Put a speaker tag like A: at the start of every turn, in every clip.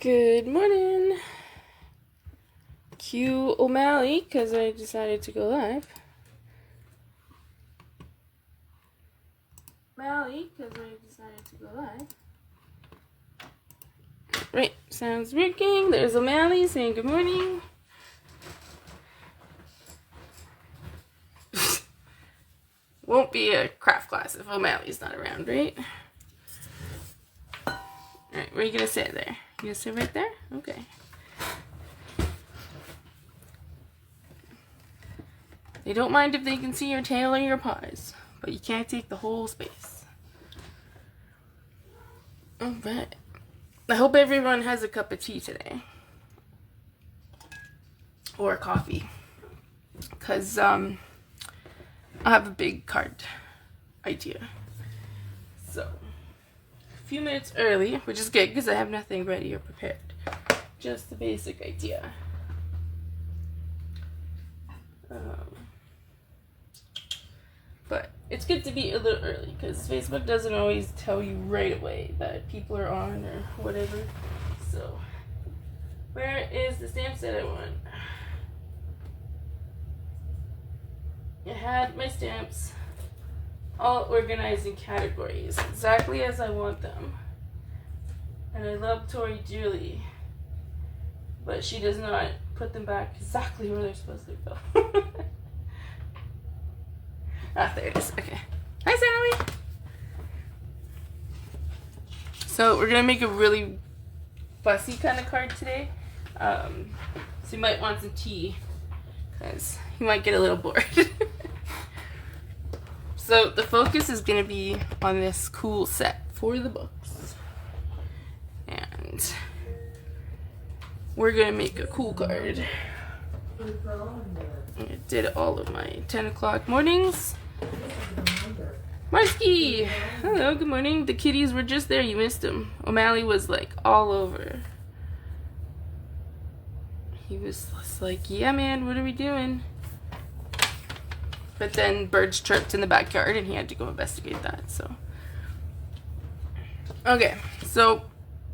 A: Good morning. Cue O'Malley, because I decided to go live. Right, sounds working. There's O'Malley saying good morning. Won't be a craft class if O'Malley's not around, right? Alright, where are you going to sit there? You going to sit right there? Okay. They don't mind if they can see your tail or your paws, but you can't take the whole space. Alright. I hope everyone has a cup of tea today. Or coffee. Because, I have a big card idea. So, a few minutes early, which is good because I have nothing ready or prepared. Just the basic idea. But it's good to be a little early because Facebook doesn't always tell you right away that people are on or whatever. So, where is the stamp set I want? I had my stamps all organized in categories, exactly as I want them. And I love Tori dearly, but she does not put them back exactly where they're supposed to go. Ah, there it is. Okay. Hi, Sally. So we're gonna make a really fussy kind of card today. So you might want some tea, because you might get a little bored. So the focus is gonna be on this cool set for the books, and we're gonna make a cool card. I did all of my 10 o'clock mornings. Marsky! Hello, good morning. The kitties were just there. You missed them. O'Malley was like all over. He was just like, yeah, man, what are we doing? But then birds chirped in the backyard and he had to go investigate that, so. Okay, so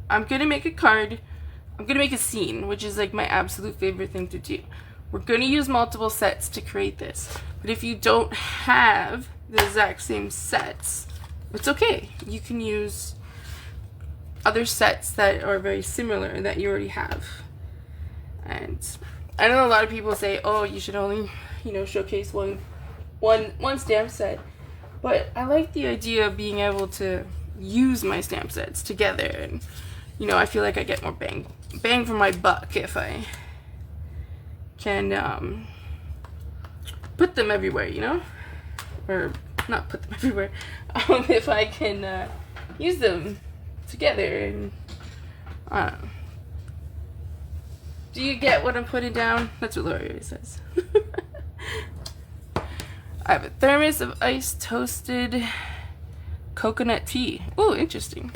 A: I'm gonna make a card. I'm gonna make a scene, which is like my absolute favorite thing to do. We're going to use multiple sets to create this. But if you don't have the exact same sets, it's okay. You can use other sets that are very similar that you already have. And I know a lot of people say, oh, you should only, showcase one stamp set. But I like the idea of being able to use my stamp sets together. And, I feel like I get more bang for my buck if I can put them everywhere, or not put them everywhere, if I can use them together. And I don't know. Do you get what I'm putting down? That's what Lori always says. I have a thermos of iced toasted coconut tea. Oh, interesting.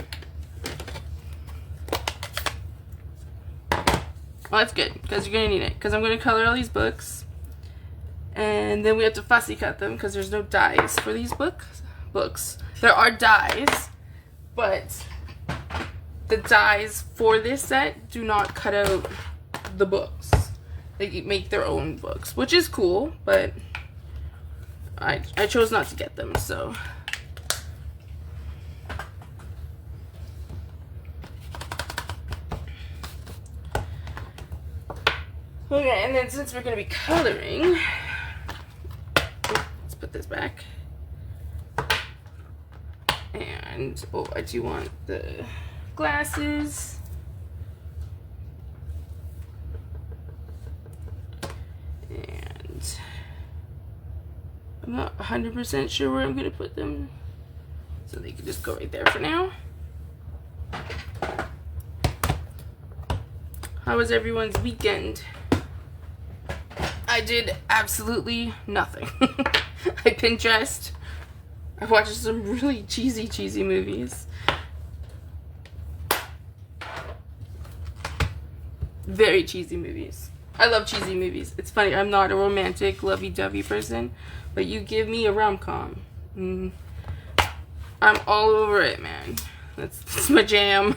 A: Well, that's good, because you're going to need it. Because I'm going to color all these books. And then we have to fussy cut them, because there's no dies for these books. There are dies, but the dies for this set do not cut out the books. They make their own books, which is cool, but I chose not to get them, so. Okay, and then since we're going to be coloring, let's put this back. And, I do want the glasses. And I'm not 100% sure where I'm going to put them, so they can just go right there for now. How was everyone's weekend? I did absolutely nothing. I Pinterest. I watched some really cheesy movies. Very cheesy movies. I love cheesy movies. It's funny, I'm not a romantic, lovey-dovey person, but you give me a rom-com. I'm all over it, man. That's my jam.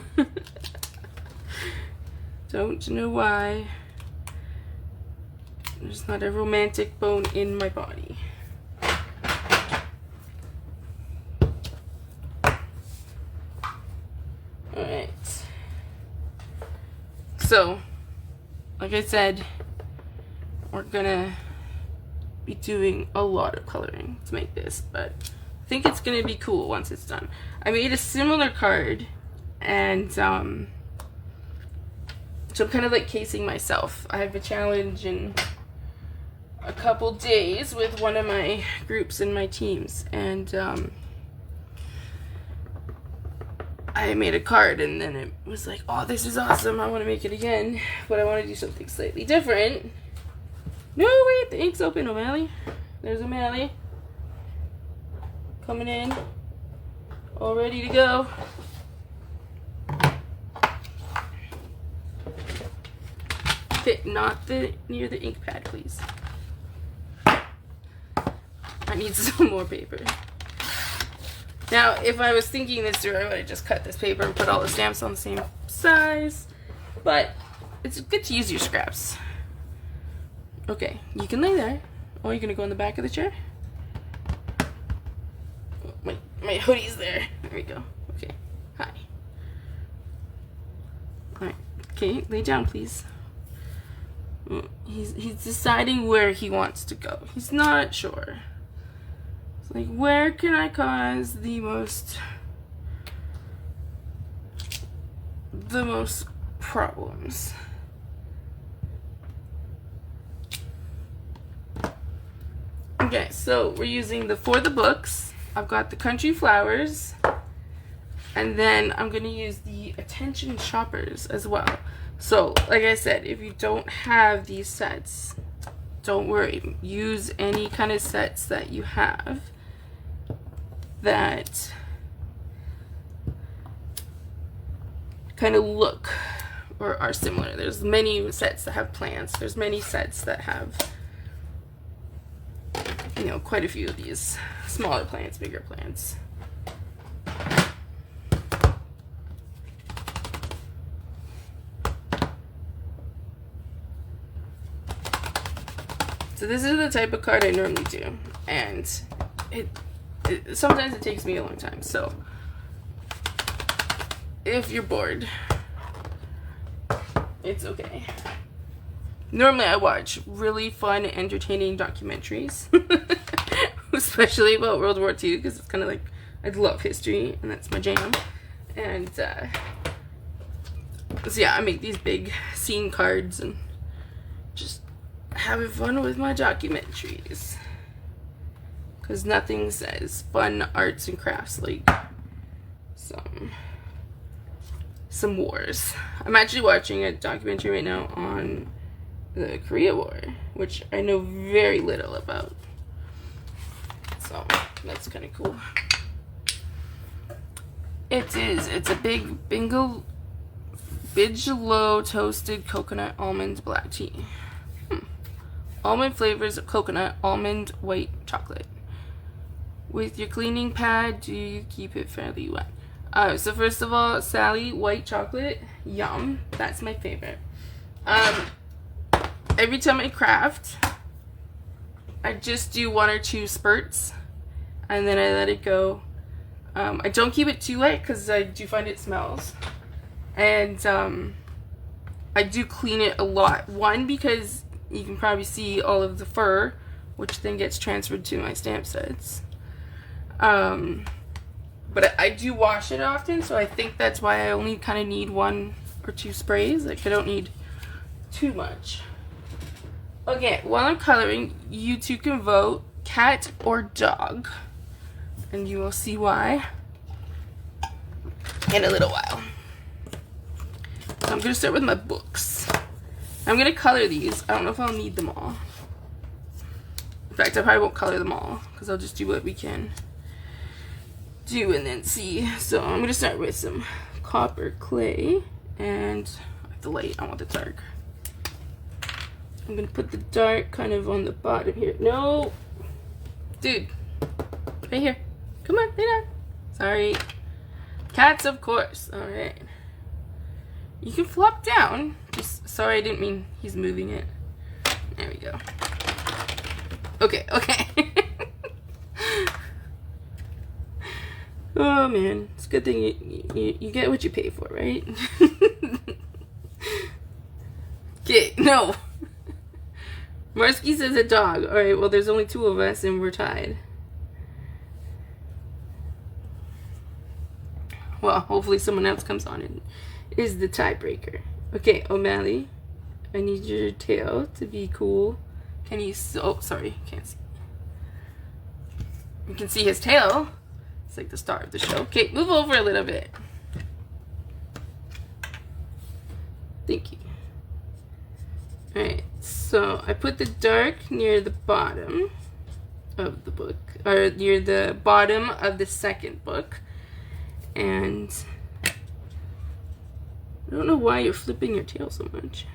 A: Don't know why. There's not a romantic bone in my body. Alright. So, like I said, we're gonna be doing a lot of coloring to make this, but I think it's gonna be cool once it's done. I made a similar card, and so I'm kind of like casing myself. I have a challenge in a couple days with one of my groups in my teams, and I made a card, and then it was like, oh, this is awesome, I want to make it again, but I want to do something slightly different. No, wait, the ink's open, O'Malley. There's O'Malley. Coming in. All ready to go. Fit not near the ink pad, please. I need some more paper. Now, if I was thinking this through, I would have just cut this paper and put all the stamps on the same size. But it's good to use your scraps. Okay, you can lay there. Oh, you're gonna go in the back of the chair? Oh, my hoodie's there. There we go. Okay. Hi. Alright. Okay, lay down, please. He's deciding where he wants to go. He's not sure. It's like, where can I cause the most problems? Okay, so we're using the For the Books. I've got the Country Flowers, and then I'm going to use the Attention Shoppers as well. So, like I said, if you don't have these sets, don't worry. Use any kind of sets that you have that kind of look or are similar. There's many sets that have plants. There's many sets that have, you know, quite a few of these smaller plants, bigger plants. So this is the type of card I normally do, and sometimes it takes me a long time, so if you're bored, it's okay. Normally I watch really fun, entertaining documentaries, especially about World War II, because it's kind of like, I love history, and that's my jam. And so yeah, I make these big scene cards and just having fun with my documentaries, because nothing says fun arts and crafts like some wars. I'm actually watching a documentary right now on the Korea War, which I know very little about, so that's kind of cool. It's a big Bigelow toasted coconut almond black tea. Almond flavors of coconut, almond, white chocolate. With your cleaning pad, do you keep it fairly wet? So first of all, Sally, white chocolate, yum. That's my favorite. Every time I craft, I just do 1 or 2 spurts, and then I let it go. I don't keep it too wet because I do find it smells. And I do clean it a lot. One, because you can probably see all of the fur, which then gets transferred to my stamp sets. But I do wash it often, so I think that's why I only kind of need 1 or 2 sprays. Like, I don't need too much. Okay, while I'm coloring, you two can vote cat or dog, and you will see why in a little while. So I'm going to start with my books. I'm going to color these. I don't know if I'll need them all. In fact, I probably won't color them all, because I'll just do what we can do and then see. So I'm going to start with some copper clay, and the light, I want the dark. I'm going to put the dark kind of on the bottom here. No! Dude. Right here. Come on, lay down. Sorry. Cats, of course. Alright. You can flop down Just, sorry, I didn't mean he's moving it. There we go. Okay, okay. Oh man, it's a good thing you get what you pay for, right? Okay, no. Marsky says a dog. Alright, well there's only 2 of us and we're tied. Well, hopefully someone else comes on and is the tiebreaker. Okay, O'Malley, I need your tail to be cool. Can you, oh, sorry, can't see. You can see his tail. It's like the star of the show. Okay, move over a little bit. Thank you. Alright, so I put the dark near the bottom of the book, or near the bottom of the second book. And I don't know why you're flipping your tail so much.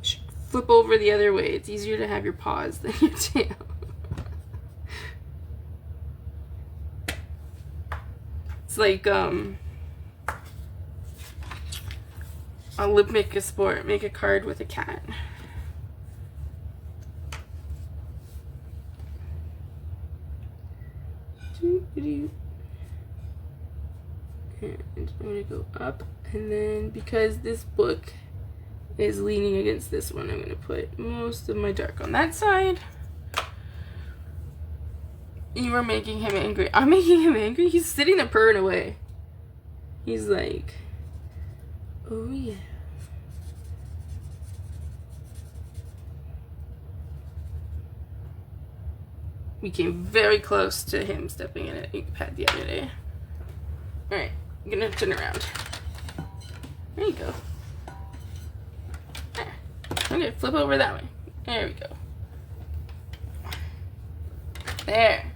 A: You should flip over the other way. It's easier to have your paws than your tail. It's like I'll make a sport, make a card with a cat. And I'm gonna go up, and then because this book is leaning against this one, I'm gonna put most of my dark on that side. You are making him angry. I'm making him angry? He's sitting there purring away. He's like, oh yeah. We came very close to him stepping in an ink pad the other day. Alright, I'm gonna turn around. There you go. There. Okay, flip over that way. There we go. There.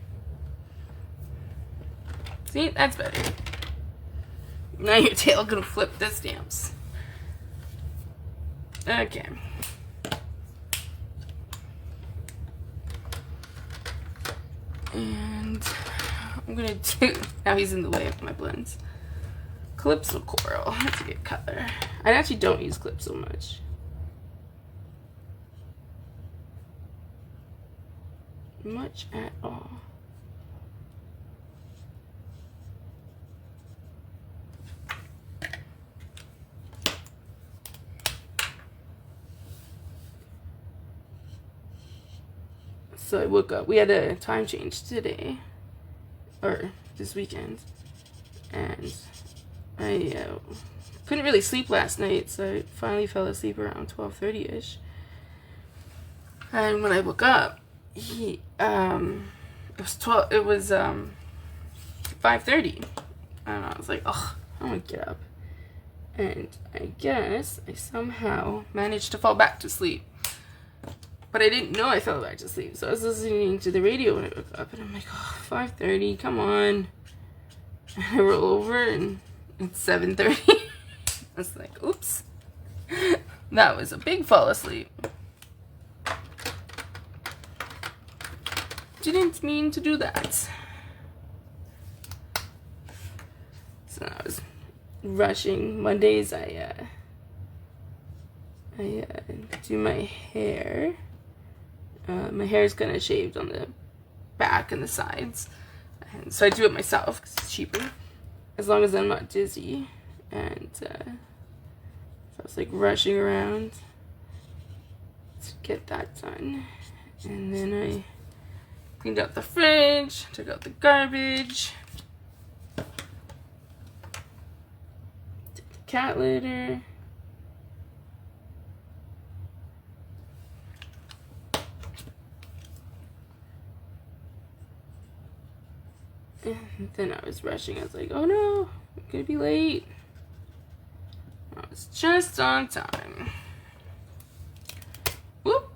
A: See, that's better. Now your tail gonna flip the stamps. Okay. And I'm gonna do, now he's in the way of my blends. Calypso Coral, that's a good color. I actually don't use Calypso much. Much at all. So I woke up, we had a time change today, or this weekend, and I couldn't really sleep last night, so I finally fell asleep around 12:30ish. And when I woke up, it was 5:30, and I was like, oh, I'm gonna get up. And I guess I somehow managed to fall back to sleep. But I didn't know I fell back to sleep, so I was listening to the radio when I woke up, and I'm like, oh, 5:30, come on. And I roll over, and it's 7:30. I was like, oops. That was a big fall asleep. Didn't mean to do that. So I was rushing. Mondays I do my hair. My hair is kind of shaved on the back and the sides, and so I do it myself because it's cheaper, as long as I'm not dizzy. And so I was like rushing around to get that done, and then I cleaned out the fridge, took out the garbage, took the cat litter. And then I was rushing. I was like, oh no, I'm gonna be late. I was just on time. Whoop.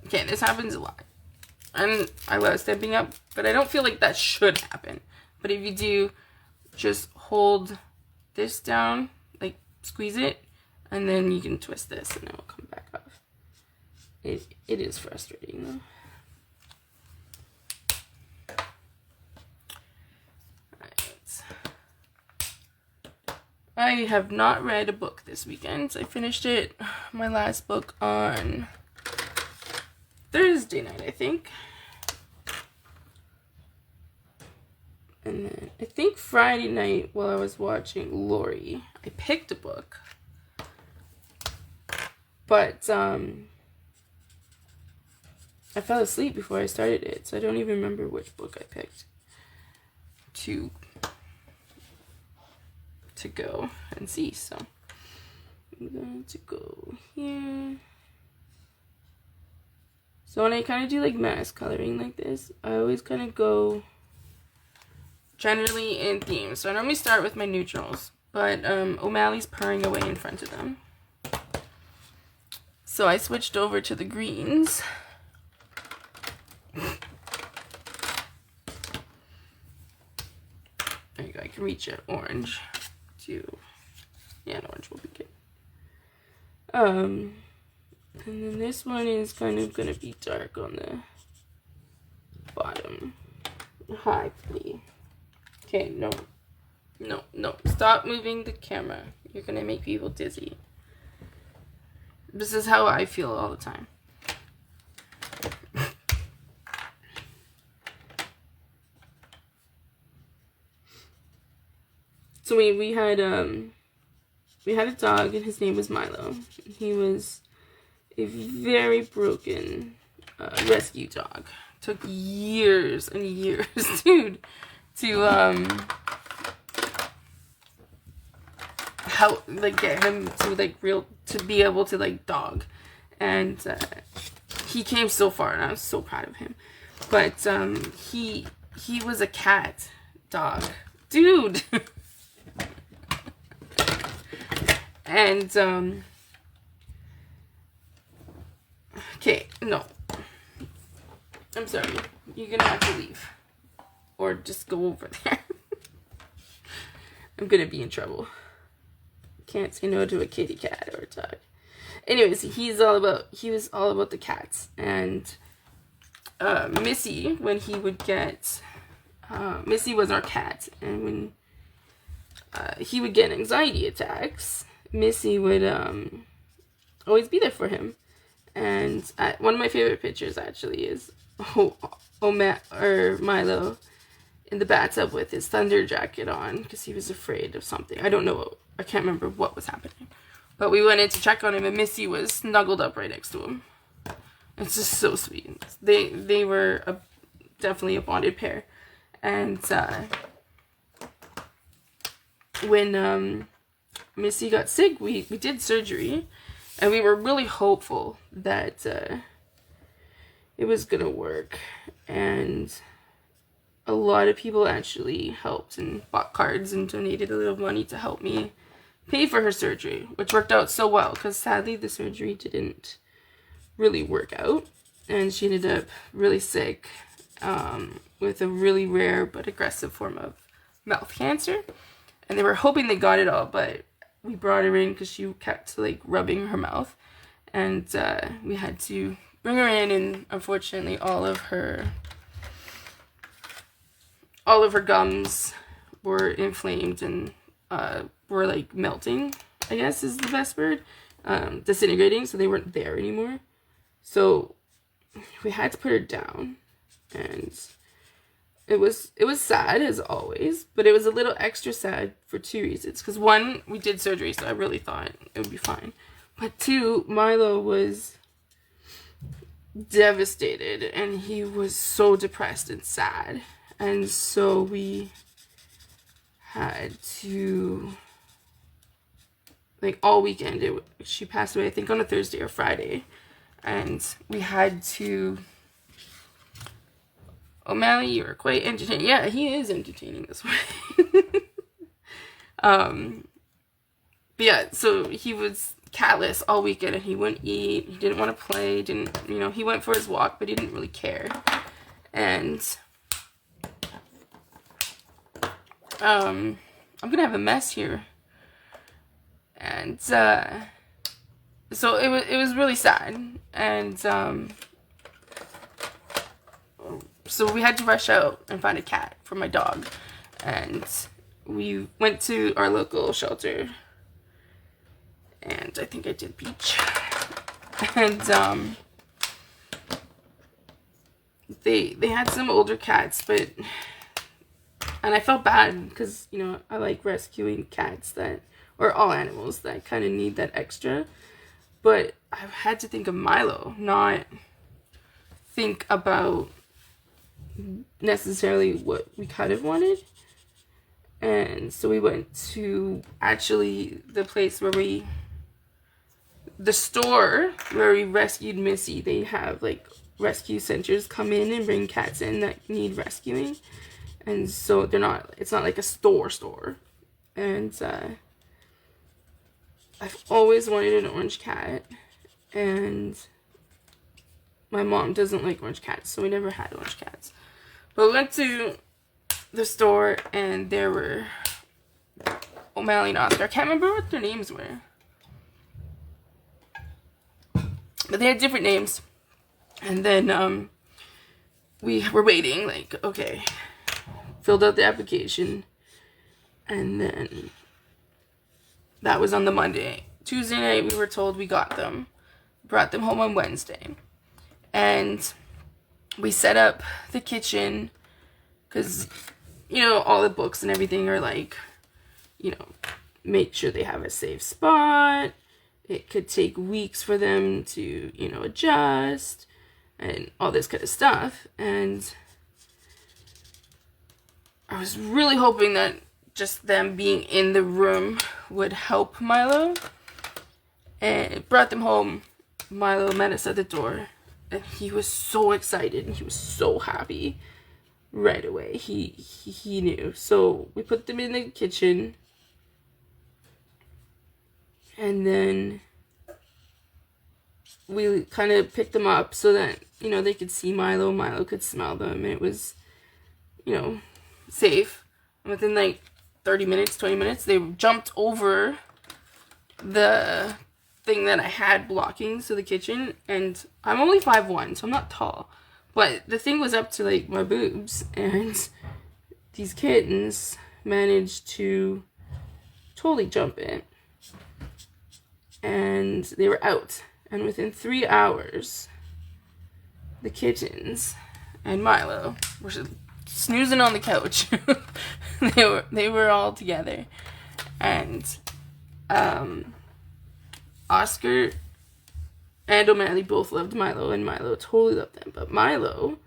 A: Okay, this happens a lot. And I love stepping up, but I don't feel like that should happen. But if you do, just hold this down, like squeeze it, and then you can twist this and it will come back off. It is frustrating though. I have not read a book this weekend. I finished my last book on Thursday night, I think. And then I think Friday night while I was watching Lori, I picked a book. But I fell asleep before I started it, so I don't even remember which book I picked to go and see. So I'm going to go here. So when I kind of do like mass coloring like this, I always kind of go generally in themes. So I normally start with my neutrals, but O'Malley's purring away in front of them. So I switched over to the greens. There you go, I can reach an orange too. Yeah, an orange will be good. And then this one is kind of gonna be dark on the bottom. Hi, please. Okay, no. Stop moving the camera. You're gonna make people dizzy. This is how I feel all the time. So we had a dog, and his name was Milo. He was a very broken rescue dog. Took years and years, dude, to help get him to to be able to dog, and he came so far, and I was so proud of him. But he was a cat dog, dude. And okay, no, I'm sorry, you're gonna have to leave or just go over there. I'm gonna be in trouble. Can't say no to a kitty cat or a dog. Anyways, he was all about the cats. And Missy, when he would get Missy was our cat, and when he would get anxiety attacks, Missy would always be there for him. And one of my favorite pictures actually is Milo in the bathtub with his thunder jacket on because he was afraid of something. I don't know. I can't remember what was happening. But we went in to check on him, and Missy was snuggled up right next to him. It's just so sweet. They were definitely a bonded pair. And when Missy got sick, we did surgery, and we were really hopeful that it was gonna work. And a lot of people actually helped and bought cards and donated a little money to help me pay for her surgery, which worked out so well, because sadly the surgery didn't really work out, and she ended up really sick with a really rare but aggressive form of mouth cancer. And they were hoping they got it all, but we brought her in because she kept rubbing her mouth, and we had to bring her in, and unfortunately all of her gums were inflamed and were melting, I guess is the best word, disintegrating, so they weren't there anymore. So we had to put her down, and it was sad as always, but it was a little extra sad for two reasons. Because one, we did surgery, so I really thought it would be fine. But two, Milo was devastated, and he was so depressed and sad. And so we had to, all weekend, she passed away, I think on a Thursday or Friday. And we had to, O'Malley, you were quite entertaining. Yeah, he is entertaining this way. But yeah, so he was catless all weekend, and he wouldn't eat, he didn't want to play, he went for his walk, but he didn't really care. And I'm gonna have a mess here. And so it was really sad. And so we had to rush out and find a cat for my dog. And we went to our local shelter, and I think I did Peach, and they had some older cats, and I felt bad because, you know, I like rescuing cats or all animals that kind of need that extra, but I had to think of Milo, not think about necessarily what we kind of wanted. And so we went to actually the store where we rescued Missy. They have like rescue centers come in and bring cats in that need rescuing. And so it's not like a store. And I've always wanted an orange cat, and my mom doesn't like orange cats, so we never had orange cats. But we went to the store, and there were O'Malley and Oscar. I can't remember what their names were, but they had different names. And then we were waiting, like, okay, filled out the application, and then that was on the Monday. Tuesday night we were told we got them, brought them home on Wednesday, and we set up the kitchen because, you know, all the books and everything are like, you know, make sure they have a safe spot. It could take weeks for them to, you know, adjust and all this kind of stuff. And I was really hoping that just them being in the room would help Milo. And brought them home. Milo met us at the door, and he was so excited and he was so happy right away. He knew. So we put them in the kitchen, and then we kind of picked them up so that, you know, they could see Milo. Milo could smell them. It was, you know, safe. And within like 30 minutes, 20 minutes, they jumped over the thing that I had blocking so the kitchen, and I'm only 5'1", so I'm not tall, but the thing was up to like my boobs, and these kittens managed to totally jump it, and they were out. And within 3 hours, the kittens and Milo were snoozing on the couch. they were all together, and Oscar and O'Malley both loved Milo, and Milo totally loved them. But Milo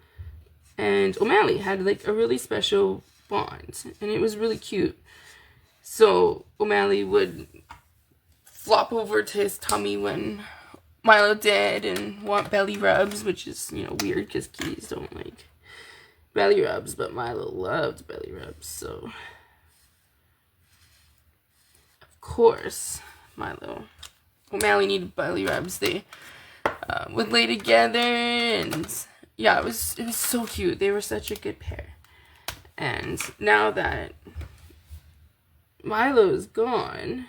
A: and O'Malley had like a really special bond, and it was really cute. So O'Malley would flop over to his tummy when Milo did and want belly rubs, which is, you know, weird because kitties don't like belly rubs, but Milo loved belly rubs. So of course O'Malley needed belly rubs. They would lay together, and yeah, it was so cute. They were such a good pair. And now that Milo's gone,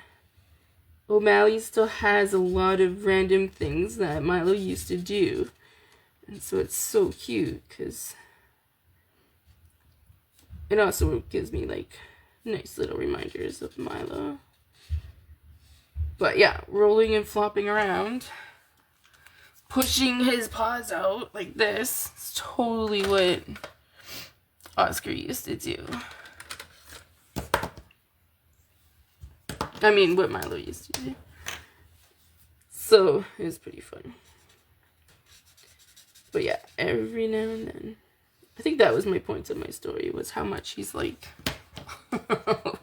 A: O'Malley still has a lot of random things that Milo used to do. And so it's so cute because it also gives me like nice little reminders of Milo. But yeah, rolling and flopping around, pushing his paws out like this, is totally what Oscar used to do. I mean, what Milo used to do. So, it was pretty fun. But yeah, every now and then. I think that was my point of my story, was how much he's like Milo.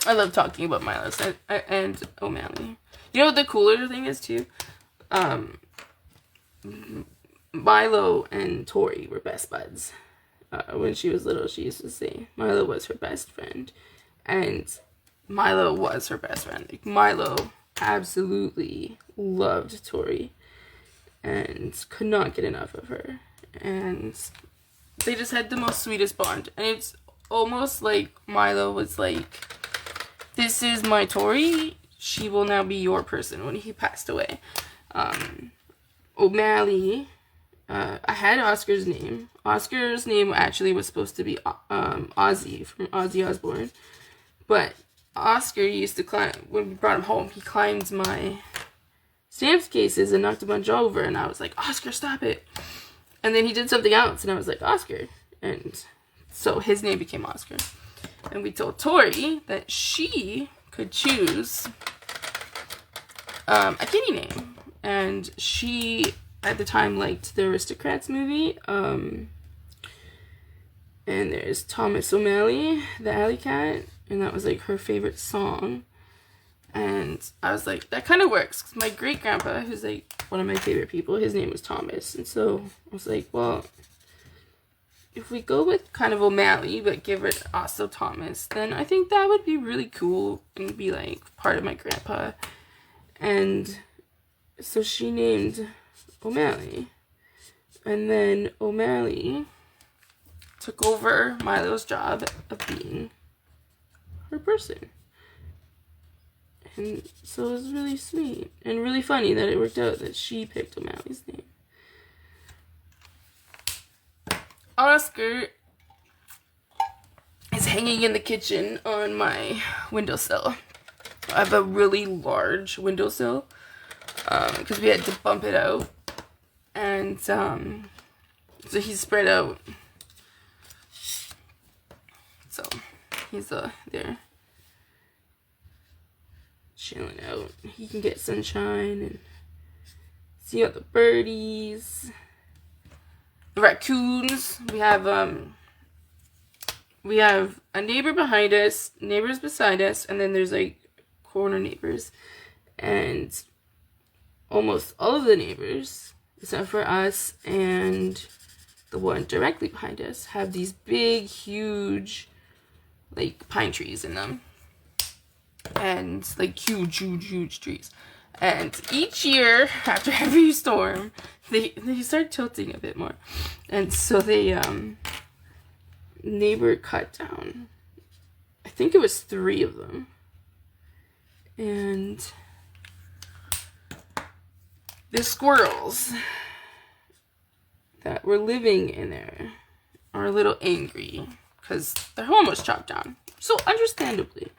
A: I love talking about Milo and O'Malley. You know what the cooler thing is too? Milo and Tori were best buds. When she was little, she used to say Milo was her best friend. And Milo was her best friend. Like, Milo absolutely loved Tori and could not get enough of her. And they just had the most sweetest bond. And it's almost like Milo was like, this is my Tori. she will now be your person when he passed away. O'Malley, I had Oscar's name. Oscar's name actually was supposed to be Ozzy, from Ozzy Osbourne. But Oscar used to climb, when we brought him home, he climbed my stamps cases and knocked a bunch over. And I was like, Oscar, stop it. And then he did something else. And I was like, Oscar. And so his name became Oscar. And we told Tori that she could choose a kitty name. And she, at the time, liked the Aristocrats movie. And there's Thomas O'Malley, the Alley Cat. And that was, like, her favorite song. And I was like, that kind of works. 'Cause my great-grandpa, who's, like, one of my favorite people, his name was Thomas. And so I was like, well, if we go with kind of O'Malley, but give it also Thomas, then I think that would be really cool and be, like, part of my grandpa. And so she named O'Malley. And then O'Malley took over Milo's job of being her person. And so it was really sweet and really funny that it worked out that she picked O'Malley's name. Oscar is hanging in the kitchen on my windowsill. I have a really large windowsill because we had to bump it out. And so he's spread out. So he's there chilling out. He can get sunshine and see all the birdies, the raccoons. We have a neighbor behind us, neighbors beside us, and then there's like corner neighbors. And almost all of the neighbors, except for us and the one directly behind us, have these big, huge, like, pine trees in them. And, like, huge trees. And each year, after every storm, they start tilting a bit more. And so neighbor cut down, I think it was 3 of them. And the squirrels that were living in there are a little angry because their home was chopped down. So understandably.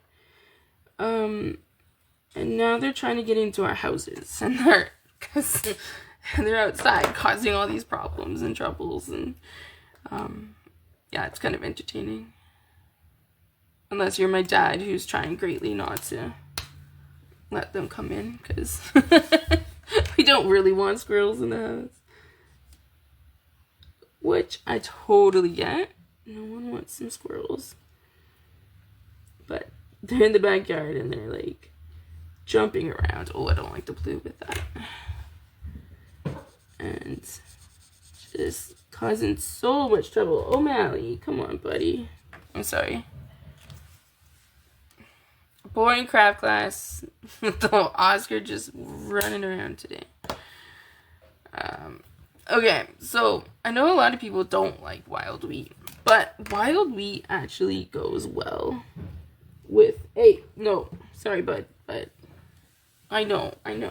A: And now they're trying to get into our houses, and they're outside causing all these problems and troubles, and yeah, it's kind of entertaining. Unless you're my dad, who's trying greatly not to let them come in, because we don't really want squirrels in the house. Which I totally get. No one wants some squirrels. But they're in the backyard and they're like jumping around. Oh, I don't like to play with that. And just causing so much trouble. O'Malley, come on, buddy. I'm sorry. Boring craft class with Oscar just running around today. Okay, so I know a lot of people don't like wild wheat, but wild wheat actually goes well with, hey, no, sorry, bud, but I know you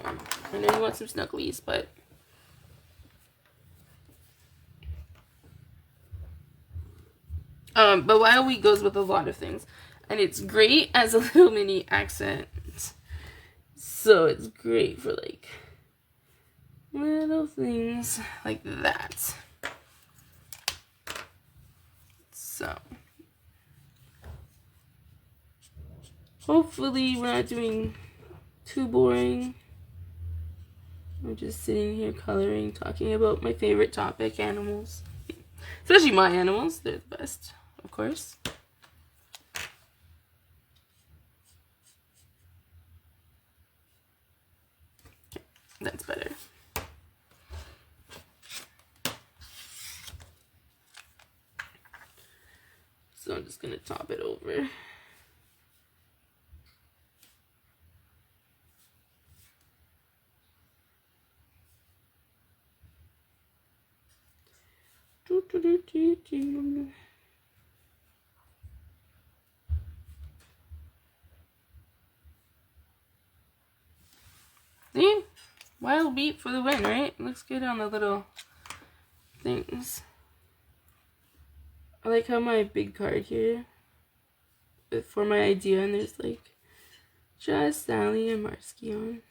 A: want some snugglies, but wild wheat goes with a lot of things, and it's great as a little mini accent, so it's great for, like, little things like that. So hopefully we're not doing too boring. I'm just sitting here coloring, talking about my favorite topic, animals. Especially my animals, they're the best, of course. Okay, that's better. So I'm just going to top it over. Wild Beat for the win, right? It looks good on the little things. I like how my big card here for my idea, and there's like just Sally and Marsky on.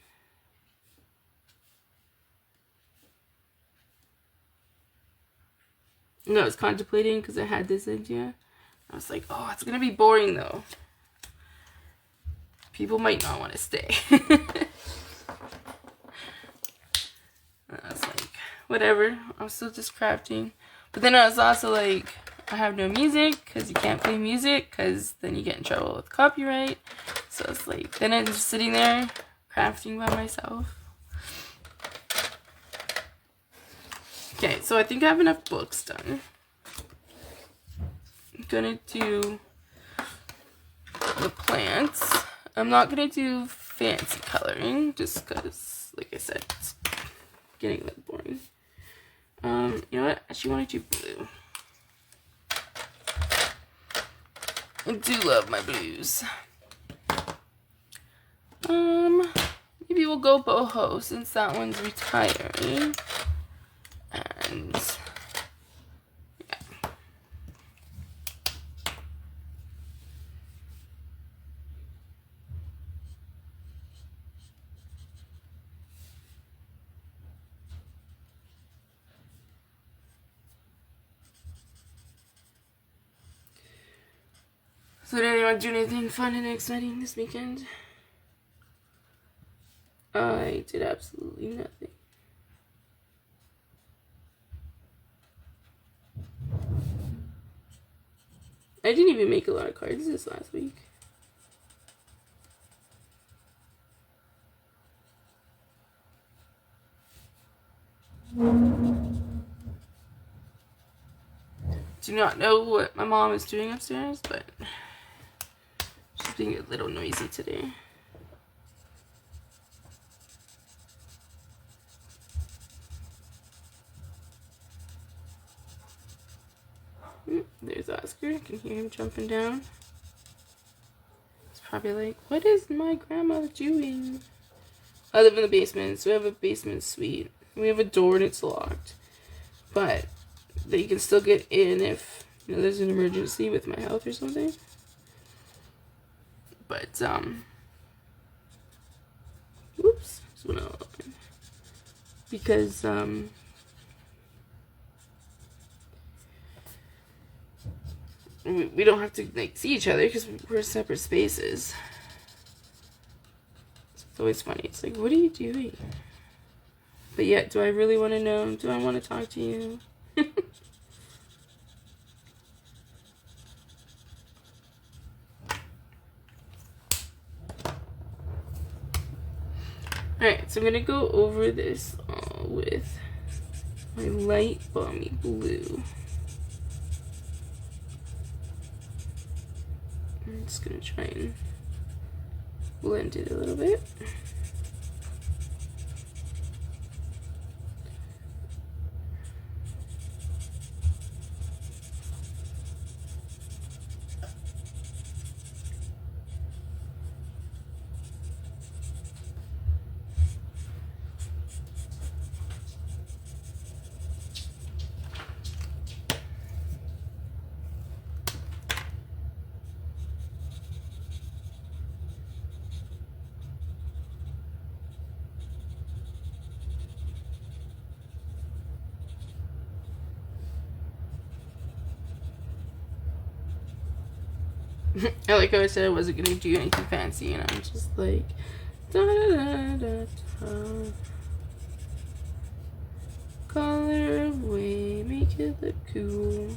A: And I was contemplating because I had this idea. I was like, oh, it's gonna be boring though. People might not want to stay. I was like, whatever. I'm still just crafting. But then I was also like, I have no music because you can't play music because then you get in trouble with copyright. So it's like, then I'm just sitting there crafting by myself. Okay, so I think I have enough books done. I'm gonna do the plants. I'm not gonna do fancy coloring just because, like I said, it's getting a little boring. You know what? I actually want to do blue. I do love my blues. Maybe we'll go boho since that one's retiring. And yeah. So did anyone do anything fun and exciting this weekend? I did absolutely nothing. I didn't even make a lot of cards this last week. Do not know what my mom is doing upstairs, but she's being a little noisy today. There's Oscar. I can hear him jumping down. He's probably like, what is my grandma doing? I live in the basement, so we have a basement suite. We have a door and it's locked. But you can still get in if, you know, there's an emergency with my health or something. But, whoops. Just want to open. Because, we don't have to like see each other because we're separate spaces. So it's always funny. It's like, what are you doing? But yet, do I really want to know? Do I want to talk to you? Alright, so I'm going to go over this all with my light balmy blue. I'm just going to try and blend it a little bit. I like how I said I wasn't gonna do anything fancy, and I'm just like, da da da da da. Color away, make it look cool.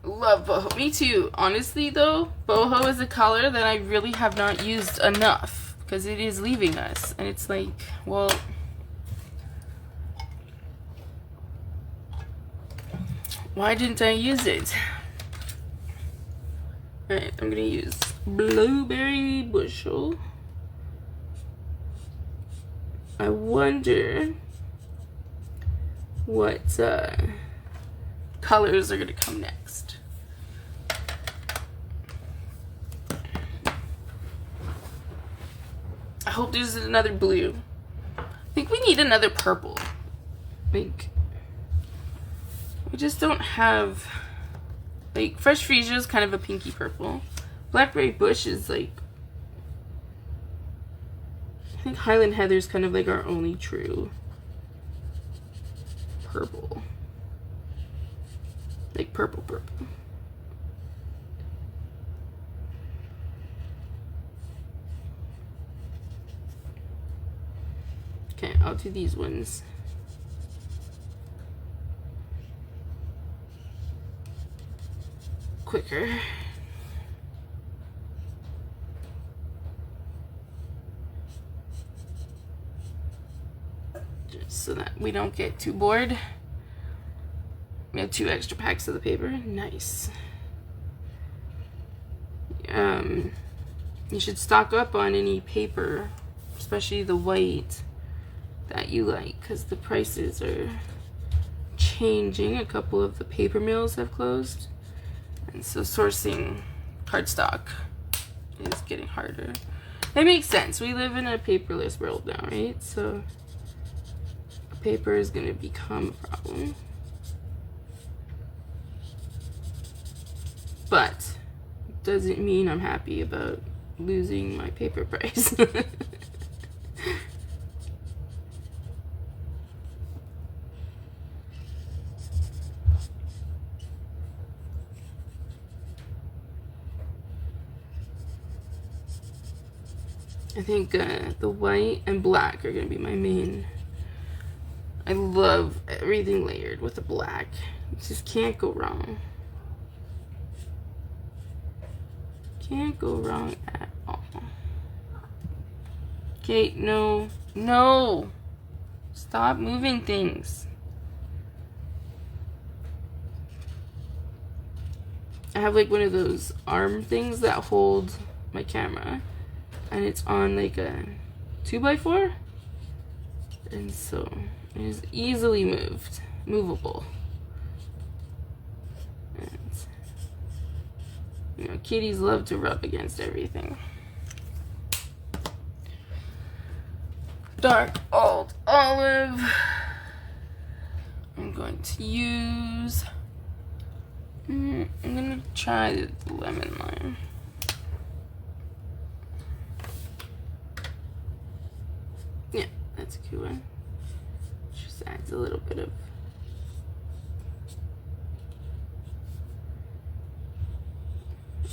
A: Love boho. Me too. Honestly, though, boho is a color that I really have not used enough because it is leaving us, and it's like, well. Why didn't I use it? Alright, I'm gonna use Blueberry Bushel. I wonder what colors are gonna come next. hope there's another blue. I think we need another purple. Like, we just don't have, like, Fresh Freesia is kind of a pinky purple. Blackberry Bush is like, I think Highland Heather is kind of like our only true purple. Like purple. Okay, I'll do these ones. Quicker. Just so that we don't get too bored. We have 2 extra packs of the paper. Nice. You should stock up on any paper, especially the white, that you like, because the prices are changing. A couple of the paper mills have closed, and so sourcing cardstock is getting harder. It makes sense. We live in a paperless world now, right? So paper is going to become a problem. But doesn't mean I'm happy about losing my paper price. I think the white and black are going to be my main. I love everything layered with the black. You just can't go wrong. Can't go wrong at all. Okay, no. Stop moving things. I have like one of those arm things that hold my camera, and it's on like a 2x4, and so it is easily movable. You know, kitties love to rub against everything. Dark Old Olive. I'm going to use... I'm going to try the lemon lime. Yeah, that's a good one. Just adds a little bit of...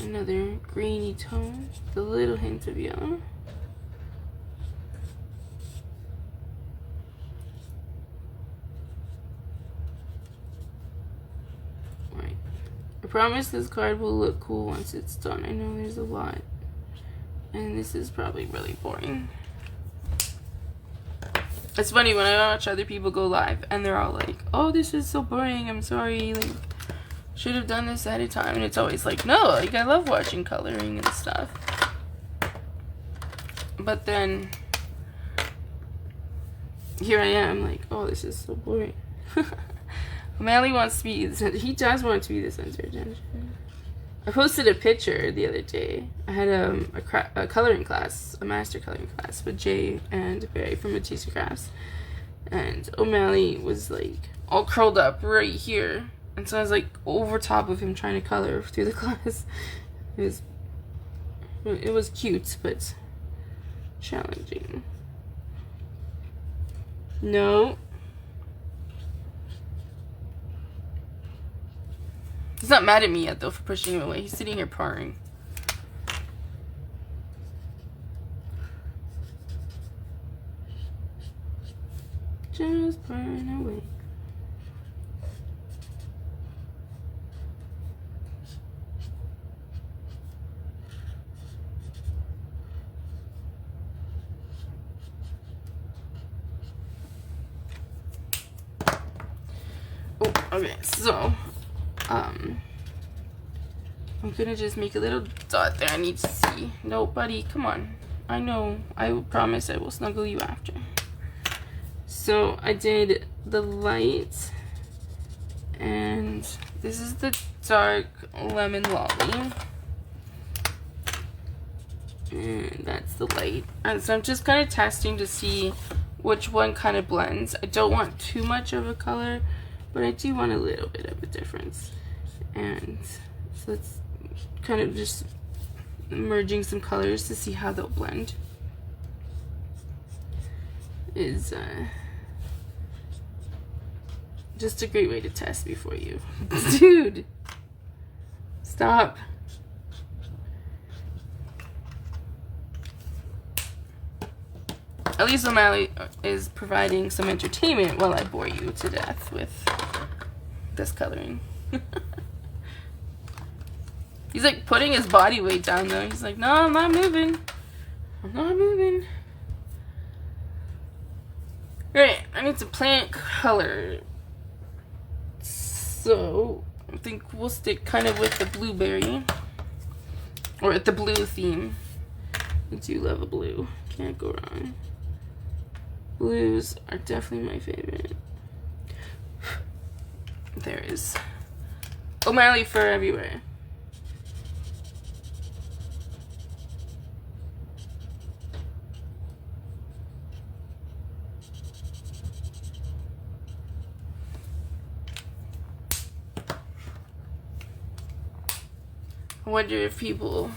A: another greeny tone with a little hint of yellow. Right. I promise this card will look cool once it's done. I know there's a lot, and this is probably really boring. It's funny when I watch other people go live and they're all like, oh, this is so boring, I'm sorry, like, should have done this at a time. And it's always like, no, like, I love watching coloring and stuff. But then here I am like, oh, this is so boring. O'Malley wants to be he does want to be the center of attention. I posted a picture the other day. I had a coloring class, a master coloring class with Jay and Barry from Matisse Crafts, and O'Malley was like all curled up right here. And so I was like over top of him trying to color through the class. It was cute, but challenging. No. He's not mad at me yet though for pushing him away. He's sitting here purring. Just burn away. Okay, so, I'm gonna just make a little dot there. I need to see. No, buddy, come on. I know. I will promise I will snuggle you after. So, I did the light, and this is the dark lemon lolly. And that's the light. And so I'm just kind of testing to see which one kind of blends. I don't want too much of a color, but I do want a little bit of a difference. And so it's kind of just merging some colors to see how they'll blend. Is just a great way to test before you. Dude, stop. At least O'Malley is providing some entertainment while I bore you to death with this coloring. He's like putting his body weight down though. He's like, no, I'm not moving. I'm not moving. Alright, I need some plant color. So, I think we'll stick kind of with the blueberry. Or with the blue theme. I do love a blue. Can't go wrong. Blues are definitely my favorite. There is O'Malley fur everywhere. I wonder if people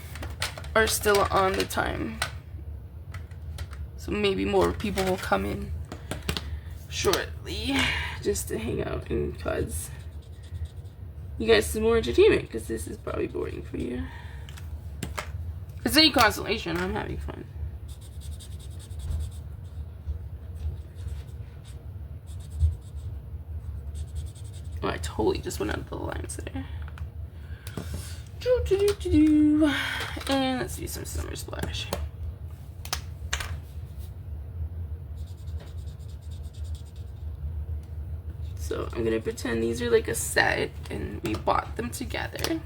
A: are still on the time. So maybe more people will come in shortly just to hang out and cause you guys some more entertainment, because this is probably boring for you. If it's any consolation, I'm having fun. Oh, I totally just went out of the lines there. And let's do some summer splash. So I'm gonna pretend these are like a set and we bought them together.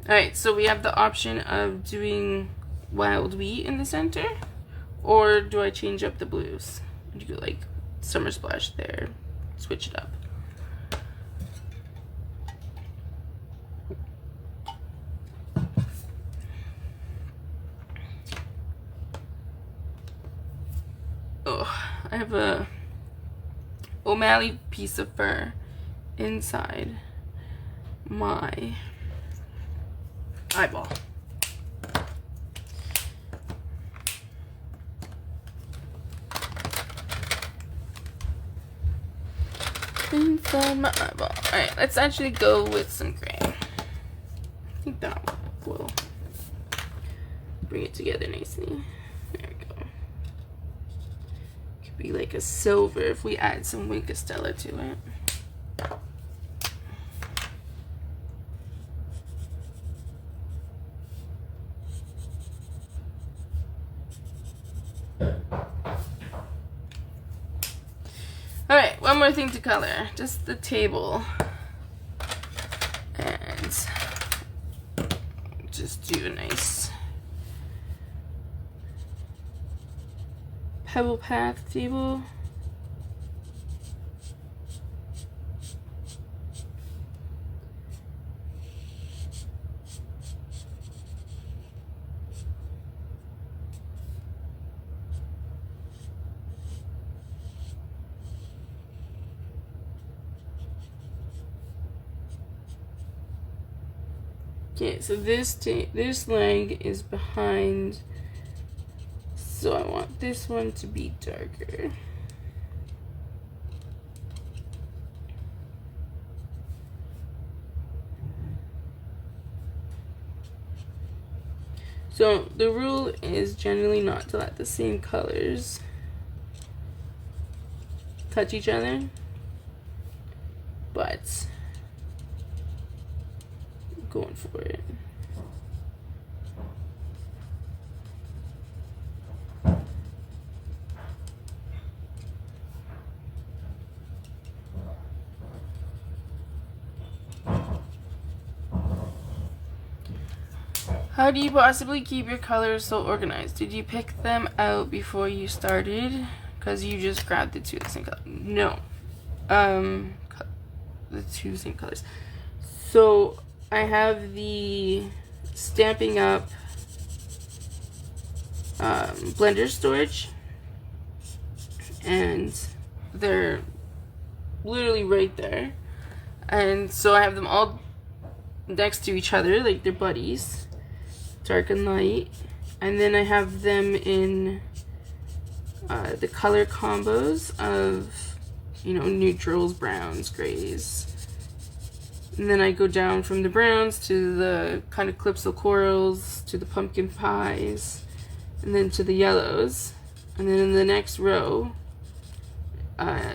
A: Alright, so we have the option of doing wild wheat in the center, or do I change up the blues? Do like summer splash there, switch it up. Oh, I have a O'Malley piece of fur inside my eyeball. Inside my eyeball. Alright, let's actually go with some gray. I think that will bring it together nicely. There we go. Could be like a silver if we add some Winkastella to it. Alright, one more thing to color. Just the table. And just do a nice pebble path table. Okay, so this leg is behind, so I want this one to be darker. So the rule is generally not to let the same colors touch each other, but going for it. How do you possibly keep your colors so organized? Did you pick them out before you started? Because you just grabbed the two of the same color. No. the two same colors. So I have the Stampin' Up blender storage, and they're literally right there, and so I have them all next to each other like they're buddies, dark and light. And then I have them in the color combos of, you know, neutrals, browns, grays. And then I go down from the browns to the kind of calypso corals, to the pumpkin pies, and then to the yellows. And then in the next row,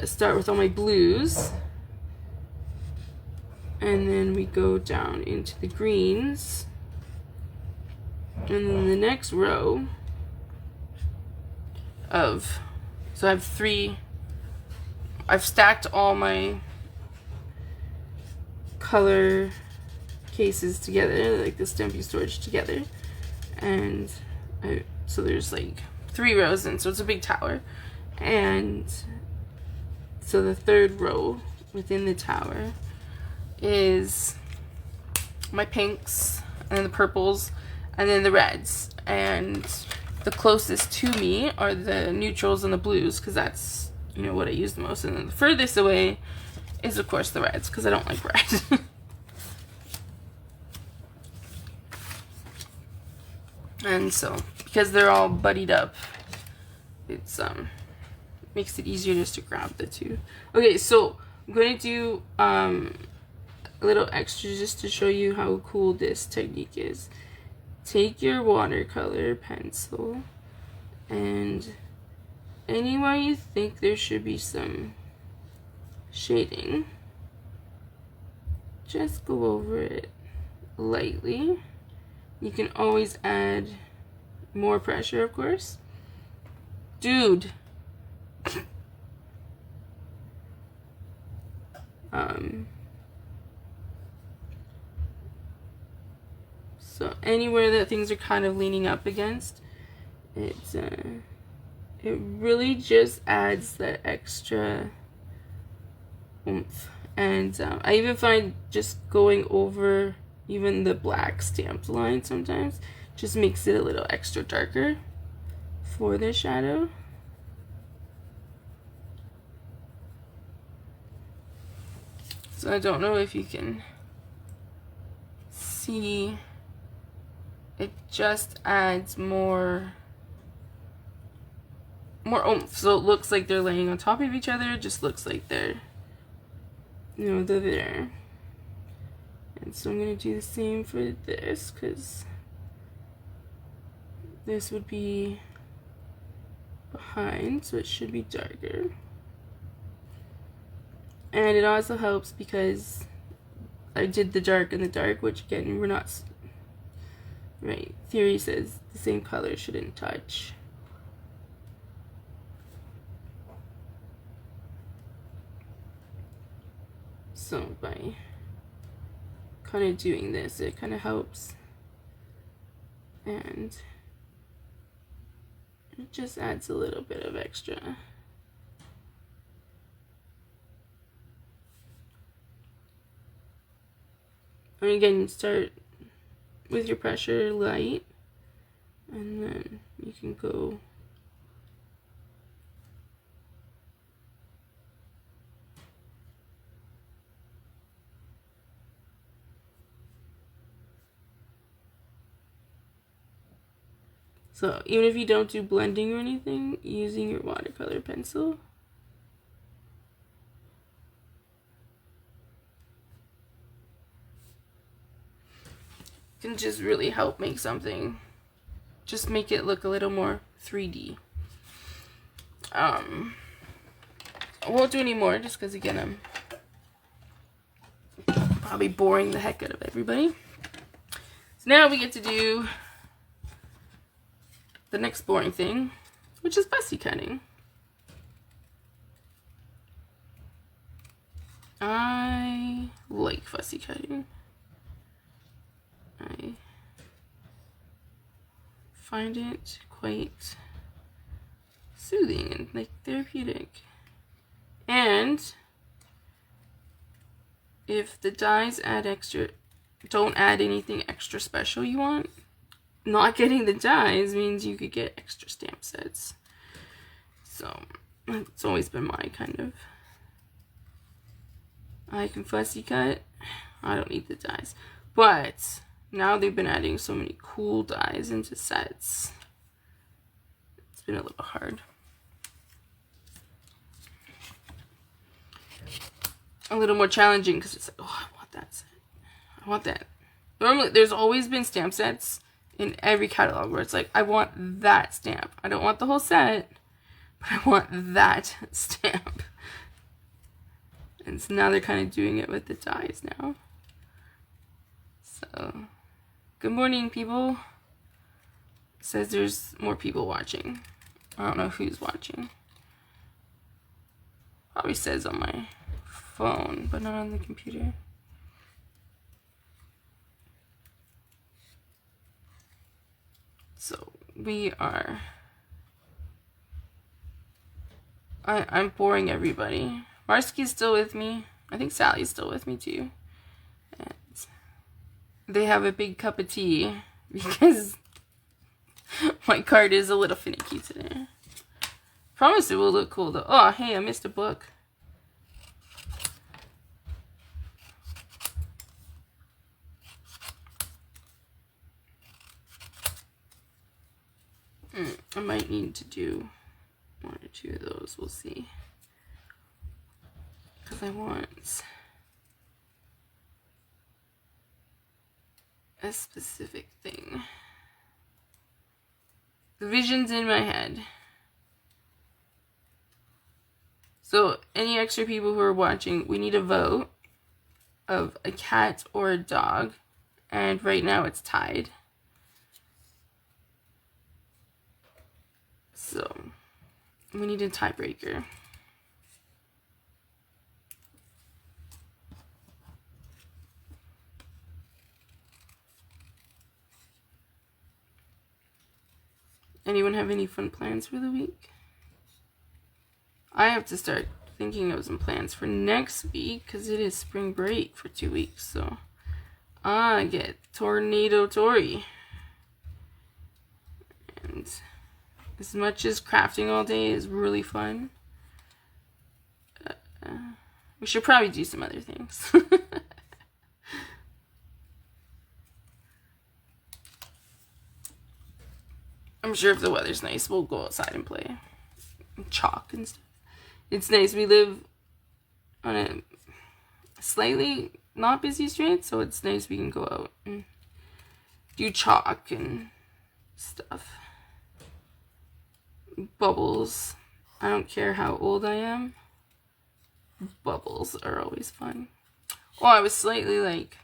A: start with all my blues. And then we go down into the greens. And then the next row of, so I have three, I've stacked all my color cases together, like the Stampin' storage together, and so there's like 3 rows in, so it's a big tower. And so the third row within the tower is my pinks, and then the purples, and then the reds. And the closest to me are the neutrals and the blues, because that's, you know, what I use the most. And then the furthest away is, of course, the reds, because I don't like red. And so, because they're all buddied up, it's makes it easier just to grab the two. Okay, so I'm going to do a little extra just to show you how cool this technique is. Take your watercolor pencil, and anywhere you think there should be some shading, just go over it lightly. You can always add more pressure, of course. Dude. So anywhere that things are kind of leaning up against, it really just adds that extra oomph. And I even find just going over even the black stamped line sometimes just makes it a little extra darker for the shadow. So I don't know if you can see, it just adds more oomph. So it looks like they're laying on top of each other. It just looks like they're, you know, they're there. And so I'm going to do the same for this, because this would be behind, so it should be darker. And it also helps because I did the dark and the dark, which again, we're not, right, theory says the same color shouldn't touch. So by kind of doing this, it kind of helps, and it just adds a little bit of extra. And again, start with your pressure light, and then you can go so even if you don't do blending or anything, using your watercolor pencil, can just really help make something, just make it look a little more 3D. I won't do any more just because, again, I'm probably boring the heck out of everybody. So now we get to do the next boring thing, which is fussy cutting. I like fussy cutting. I find it quite soothing and like therapeutic. And if the dies add extra, don't add anything extra special you want. Not getting the dies means you could get extra stamp sets. So it's always been my kind of. I can fussy cut. I don't need the dies. But now they've been adding so many cool dies into sets. It's been a little hard. A little more challenging because it's like, oh, I want that set. I want that. Normally, there's always been stamp sets in every catalog where it's like, I want that stamp. I don't want the whole set, but I want that stamp. And so now they're kind of doing it with the dies now. So, good morning, people. It says there's more people watching. I don't know who's watching. Probably says on my phone, but not on the computer. So we are. I'm boring everybody. Marsky's still with me. I think Sally's still with me too. And they have a big cup of tea because my card is a little finicky today. Promise it will look cool though. Oh, hey, I missed a book. I might need to do 1 or 2 of those. We'll see. Because I want a specific thing. The vision's in my head. So, any extra people who are watching, we need a vote of a cat or a dog. And right now it's tied. So, we need a tiebreaker. Anyone have any fun plans for the week? I have to start thinking of some plans for next week because it is spring break for 2 weeks. So, I get Tornado Tori. And as much as crafting all day is really fun, we should probably do some other things. I'm sure if the weather's nice, we'll go outside and play chalk and stuff. It's nice. We live on a slightly not busy street, so it's nice we can go out and do chalk and stuff. Bubbles. I don't care how old I am. Bubbles are always fun. Oh, I was slightly like,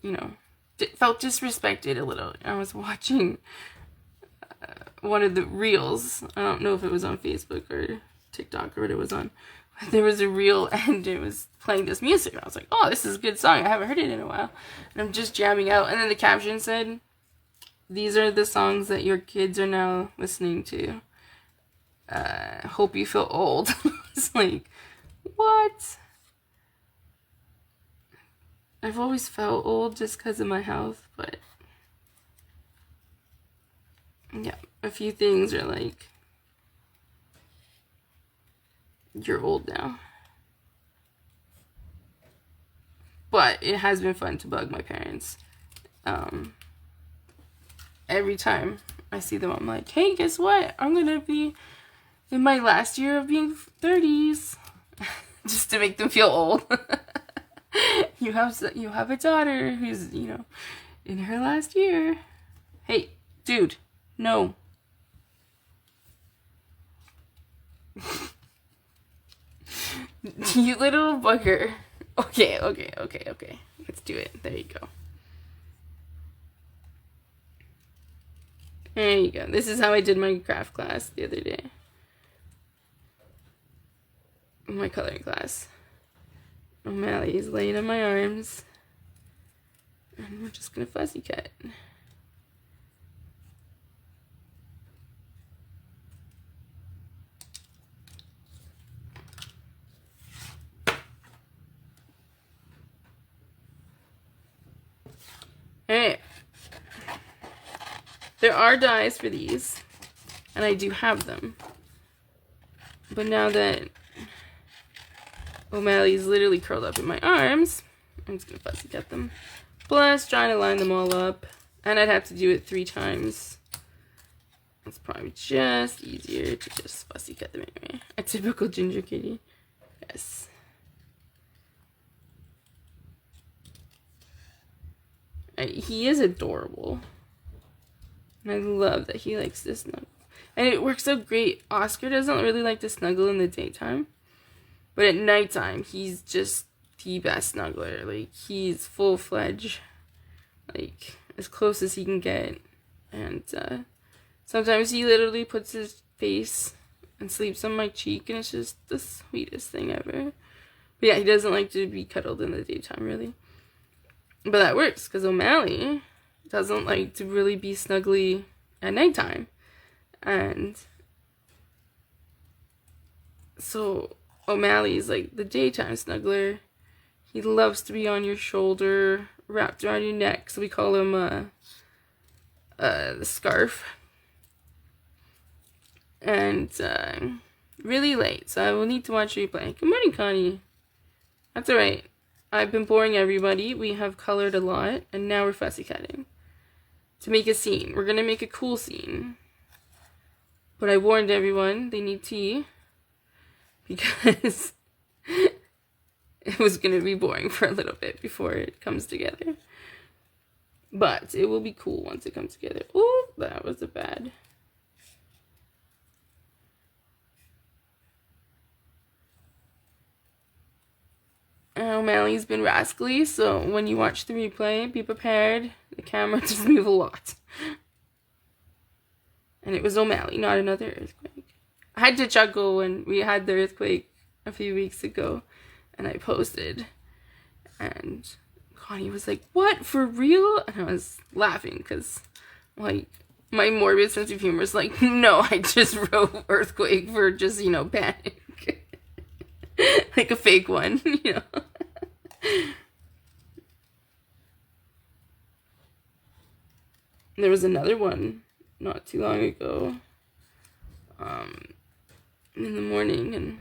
A: you know, felt disrespected a little. I was watching one of the reels. I don't know if it was on Facebook or TikTok or what it was on. But there was a reel and it was playing this music. And I was like, oh, this is a good song. I haven't heard it in a while. And I'm just jamming out. And then the caption said, these are the songs that your kids are now listening to. Hope you feel old. It's like, what? I've always felt old just because of my health, but yeah, a few things are like, you're old now. But it has been fun to bug my parents. Every time I see them, I'm like, hey, guess what? I'm gonna be in my last year of being 30s. Just to make them feel old. You have a daughter who's, you know, in her last year. Hey, dude, no. You little bugger. Okay. Let's do it. There you go. There you go. This is how I did my craft class the other day. My coloring class. O'Malley's laying on my arms. And we're just gonna fussy cut. Alright. There are dies for these, and I do have them. But now that O'Malley's literally curled up in my arms, I'm just gonna fussy cut them. Plus, trying to line them all up, and I'd have to do it 3 times. It's probably just easier to just fussy cut them anyway. A typical ginger kitty. Yes. He is adorable. And I love that he likes to snuggle. And it works so great. Oscar doesn't really like to snuggle in the daytime. But at nighttime, he's just the best snuggler. Like, he's full-fledged. Like, as close as he can get. And, sometimes he literally puts his face and sleeps on my cheek, and it's just the sweetest thing ever. But yeah, he doesn't like to be cuddled in the daytime, really. But that works, because O'Malley doesn't like to really be snuggly at nighttime. And so O'Malley's like the daytime snuggler. He loves to be on your shoulder, wrapped around your neck, so we call him the scarf. And really late, so I will need to watch replay. Good morning, Connie. That's alright. I've been boring everybody. We have colored a lot, and now we're fussy cutting to make a scene. We're gonna make a cool scene, but I warned everyone they need tea because it was gonna be boring for a little bit before it comes together. But it will be cool once it comes together. Oh, that was a bad. O'Malley's been rascally, so when you watch the replay, be prepared. The camera does move a lot. And it was O'Malley, not another earthquake. I had to chuckle when we had the earthquake a few weeks ago, and I posted. And Connie was like, "What, for real?" And I was laughing, because, like, my morbid sense of humor is like, no, I just wrote earthquake for just, you know, panic. Like a fake one, you know. There was another one not too long ago, in the morning, and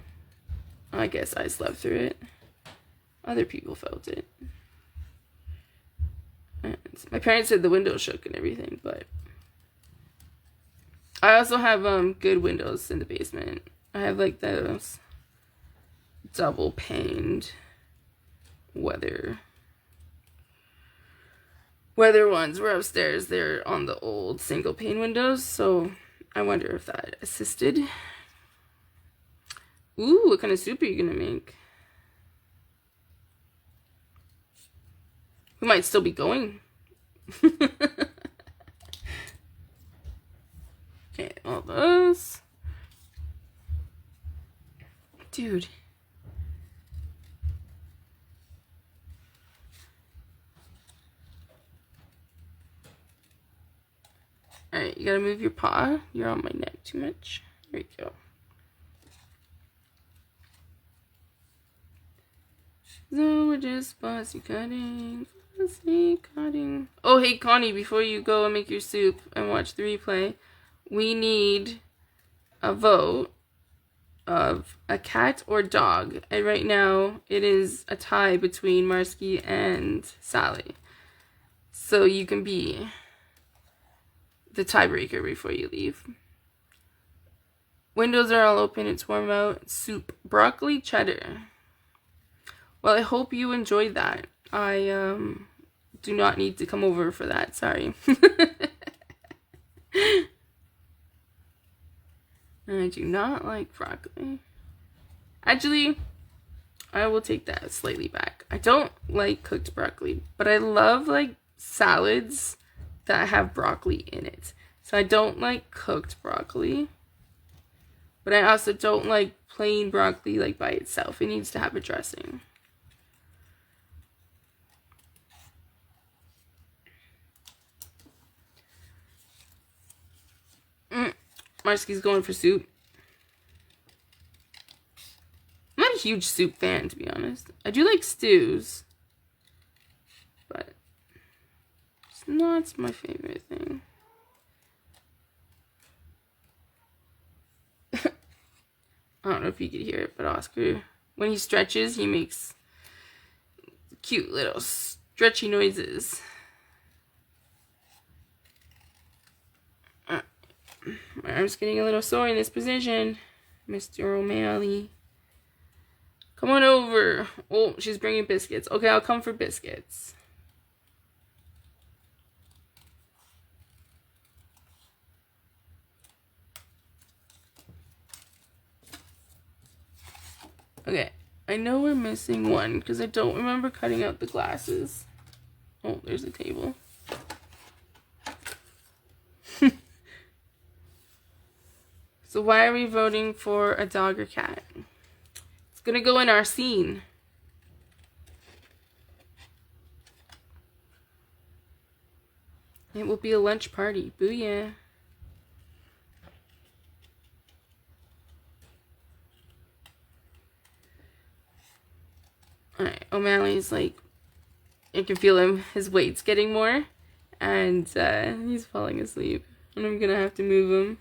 A: I guess I slept through it. Other people felt it. And my parents said the windows shook and everything, but I also have good windows in the basement. I have like those double paned weather ones were upstairs. They're on the old single pane windows, so I wonder if that assisted. Ooh, what kind of soup are you gonna make? We might still be going. Okay, all those. Dude. Alright, you gotta move your paw. You're on my neck too much. There you go. So we're just fussy cutting. Fussy cutting. Oh, hey, Connie, before you go and make your soup and watch the replay, we need a vote of a cat or dog. And right now, it is a tie between Marsky and Sally. So you can be the tiebreaker before you leave. Windows are all open. It's warm out. Soup. Broccoli cheddar. Well, I hope you enjoyed that. I do not need to come over for that. Sorry. I do not like broccoli. Actually, I will take that slightly back. I don't like cooked broccoli, but I love like salads that have broccoli in it. So I don't like cooked broccoli, but I also don't like plain broccoli like by itself. It needs to have a dressing. Marsky's going for soup. I'm not a huge soup fan, to be honest. I do like stews, but not my favorite thing. I don't know if you could hear it, but Oscar, when he stretches, he makes cute little stretchy noises. My arm's getting a little sore in this position. Mr. O'Malley. Come on over. Oh, she's bringing biscuits. Okay, I'll come for biscuits. Okay, I know we're missing one because I don't remember cutting out the glasses. Oh, there's a table. So why are we voting for a dog or cat? It's gonna go in our scene. It will be a lunch party. Booyah. Alright, O'Malley's like, you can feel him, his weight's getting more, and he's falling asleep, and I'm gonna have to move him.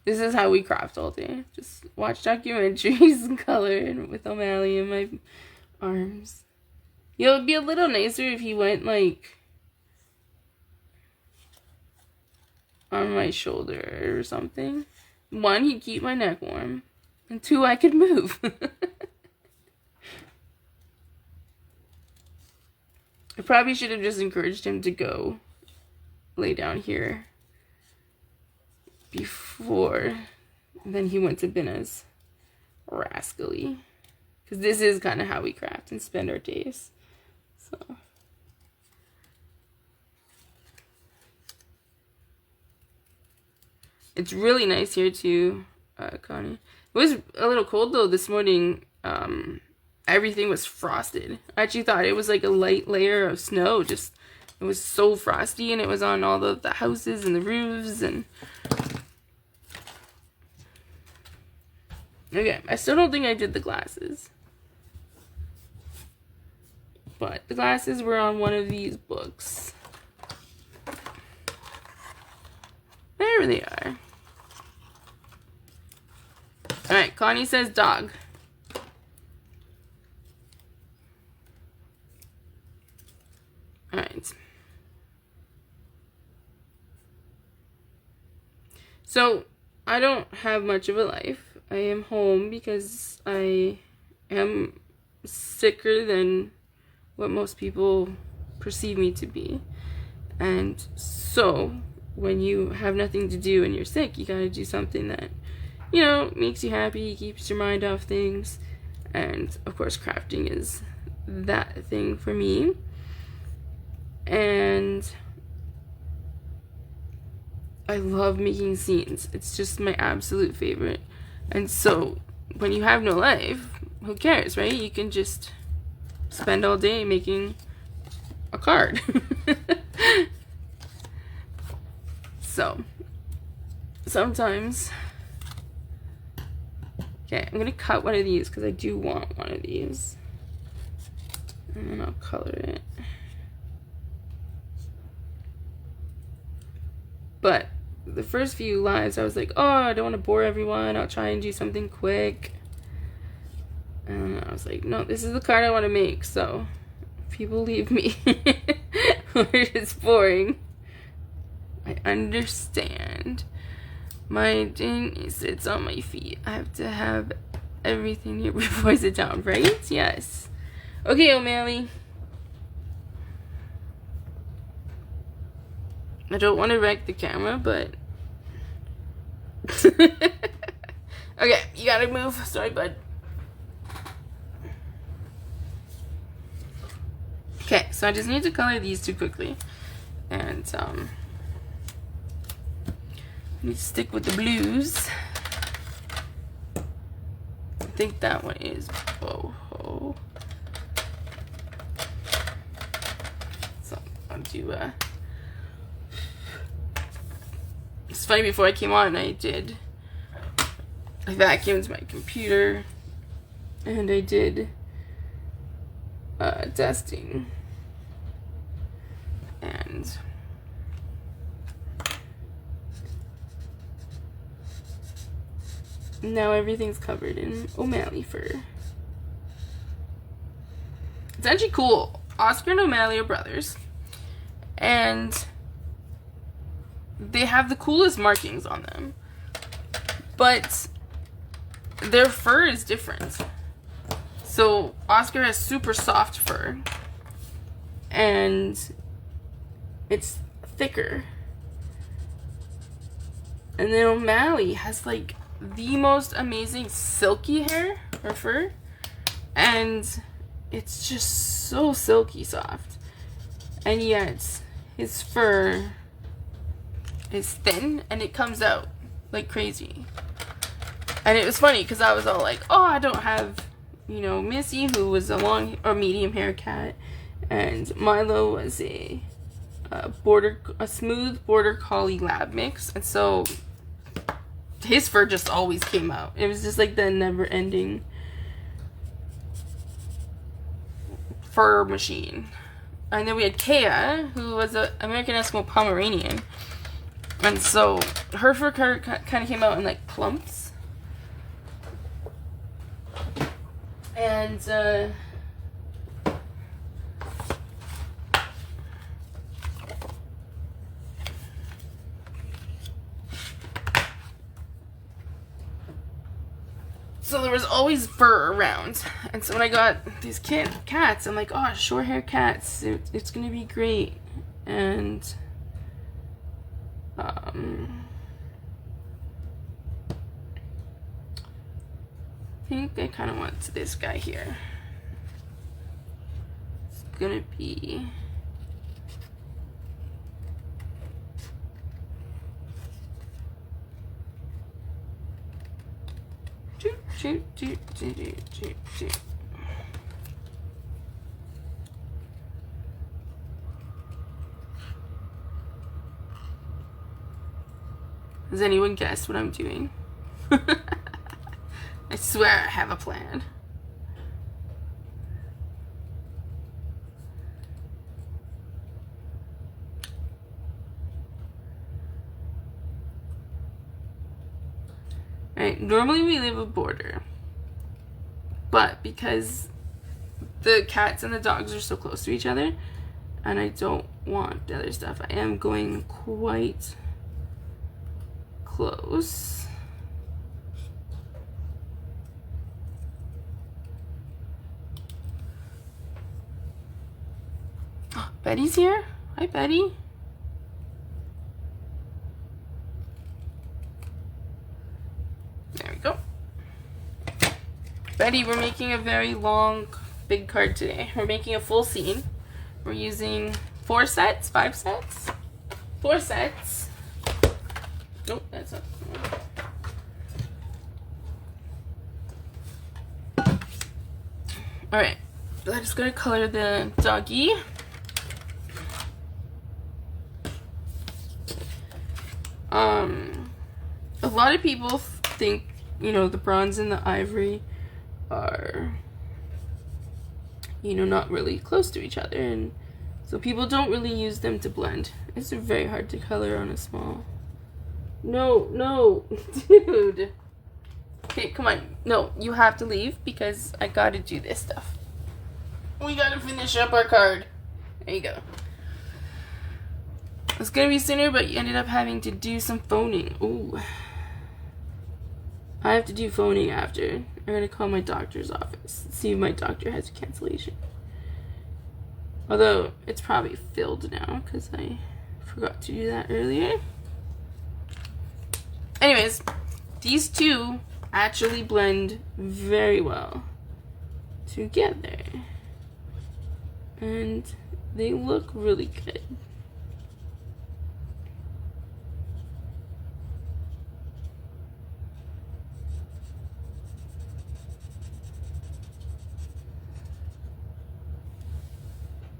A: This is how we craft all day. Just watch documentaries and color with O'Malley in my arms. You know, it'd be a little nicer if he went, like, on my shoulder or something. One, he'd keep my neck warm. And two, I could move. I probably should have just encouraged him to go lay down here before then he went to Binna's rascally. Because this is kind of how we craft and spend our days. So. It's really nice here too, Connie. It was a little cold though this morning. Everything was frosted. I actually thought it was like a light layer of snow. Just, it was so frosty, and it was on all of the houses and the roofs and... Okay, I still don't think I did the glasses. But the glasses were on one of these books. There they are. Alright, Connie says dog. Alright. So, I don't have much of a life. I am home because I am sicker than what most people perceive me to be. And so, when you have nothing to do and you're sick, you gotta do something that, you know, makes you happy, keeps your mind off things. And, of course, crafting is that thing for me. And I love making scenes. It's just my absolute favorite. And so, when you have no life, who cares, right? You can just spend all day making a card. So, sometimes... Okay, I'm gonna cut one of these because I do want one of these. And then I'll color it. But the first few lives, I was like, oh, I don't want to bore everyone. I'll try and do something quick. And I was like, no, this is the card I want to make. So, people leave me or it's boring. I understand. My ding sits on my feet. I have to have everything here before I sit down, right? Yes. Okay, O'Malley. I don't want to wreck the camera, but... Okay, you gotta move. Sorry, bud. Okay, so I just need to color these two quickly. And, I need to stick with the blues. I think that one is boho. So, I'll do, It's funny, before I came on, I vacuumed my computer, and I did testing. And now everything's covered in O'Malley fur. It's actually cool. Oscar and O'Malley are brothers. And they have the coolest markings on them. But their fur is different. So Oscar has super soft fur. And it's thicker. And then O'Malley has like the most amazing silky hair or fur. And it's just so silky soft. And yet his fur is thin and it comes out like crazy. And it was funny because I was all like, oh, I don't have, you know, Missy, who was a long or medium hair cat, and Milo was a smooth border collie lab mix, and so his fur just always came out. It was just like the never ending fur machine. And then we had Kea, who was an American Eskimo Pomeranian. And so her fur kind of came out in like clumps. And so there was always fur around. And so when I got these cats, I'm like, oh, short hair cats, it's gonna be great. And I think I kind of want this guy here. It's gonna be shoot. Has anyone guessed what I'm doing? I swear I have a plan. Right, normally we leave a border, but because the cats and the dogs are so close to each other, and I don't want the other stuff, I am going quite close. Oh, Betty's here. Hi, Betty. There we go. Betty, we're making a very long, big card today. We're making a full scene. We're using 4 sets, 5 sets, 4 sets. Nope, that's not the one. Alright, I'm just gonna color the doggy. A lot of people think, you know, the bronze and the ivory are, you know, not really close to each other, and so people don't really use them to blend. It's very hard to color on a small. No, dude. Okay, come on. No, you have to leave because I gotta do this stuff. We gotta finish up our card. There you go. It was gonna be sooner, but you ended up having to do some phoning. Ooh. I have to do phoning after. I'm gonna call my doctor's office, see if my doctor has a cancellation. Although, it's probably filled now, because I forgot to do that earlier. Anyways, these two actually blend very well together. And they look really good.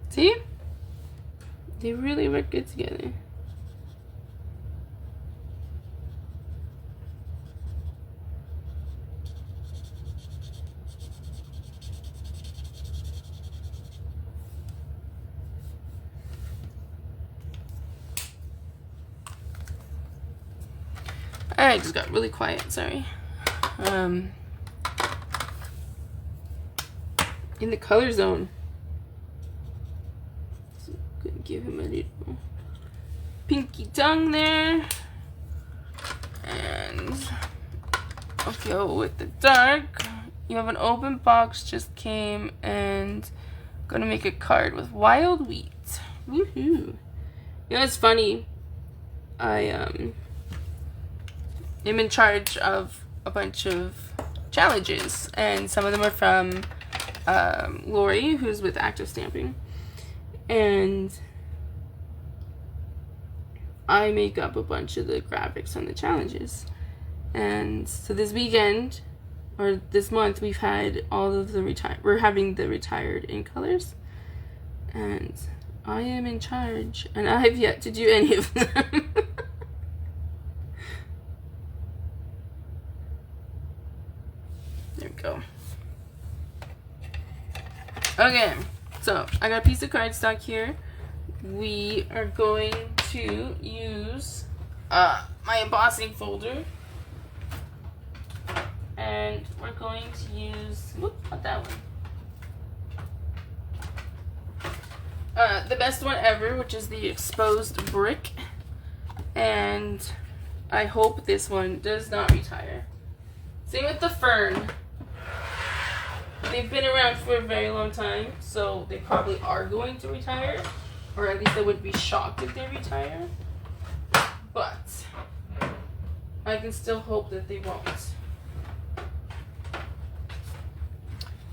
A: See? They really work good together. I just got really quiet, sorry. In the color zone. So I'm gonna give him a little pinky tongue there. And I'll go with the dark. You have an open box just came, and I'm gonna make a card with wild wheat. Woohoo! You know, it's funny. I am in charge of a bunch of challenges, and some of them are from Lori, who's with Active Stamping, and I make up a bunch of the graphics on the challenges. And so this weekend, or this month, we've had all of the we're having the retired in colors, and I am in charge, and I have yet to do any of them. There we go. Okay, so I got a piece of cardstock here. We are going to use my embossing folder, and we're going to use, whoop, not that one. The best one ever, which is the exposed brick, and I hope this one does not retire. Same with the fern. They've been around for a very long time, so they probably are going to retire, or at least I would be shocked if they retire, but I can still hope that they won't.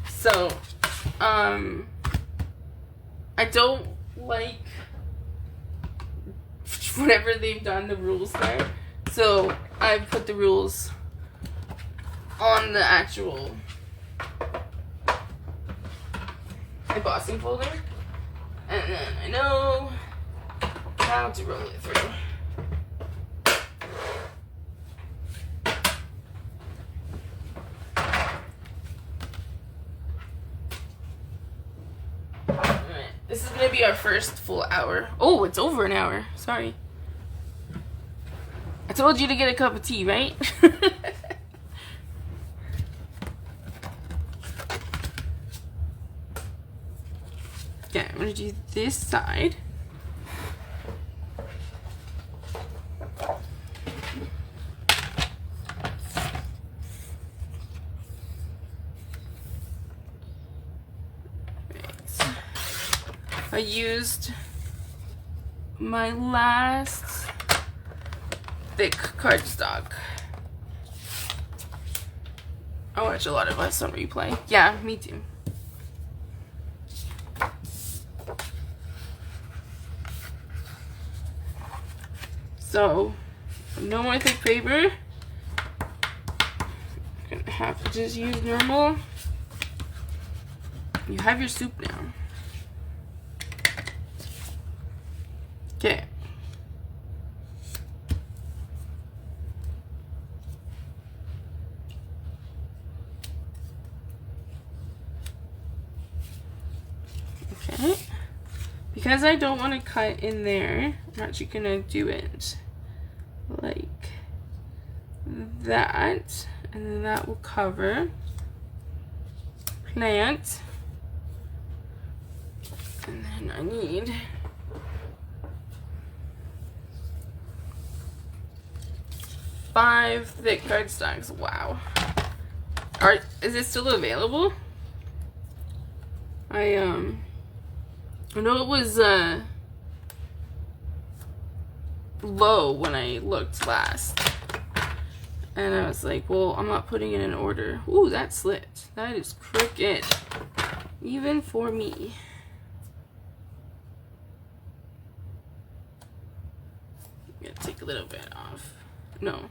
A: So, I don't like whatever they've done, the rules there, so I put the rules on the actual embossing folder, and then I know how to roll it through. Alright, this is gonna be our first full hour. Oh, it's over an hour. Sorry. I told you to get a cup of tea, right? Okay, I'm gonna do this side. Right. I used my last thick cardstock. I watch a lot of us on replay. Yeah, me too. So, no more thick paper. I'm gonna have to just use normal. You have your soup now. Okay. Okay. Because I don't want to cut in there, I'm actually gonna do it like that, and then that will cover plant, and then I need five thick cardstocks. Wow. Is it still available? I know it was low when I looked last, and I was like, well, I'm not putting it in order. Ooh, that slit. That is crooked, even for me. I'm gonna take a little bit off. No.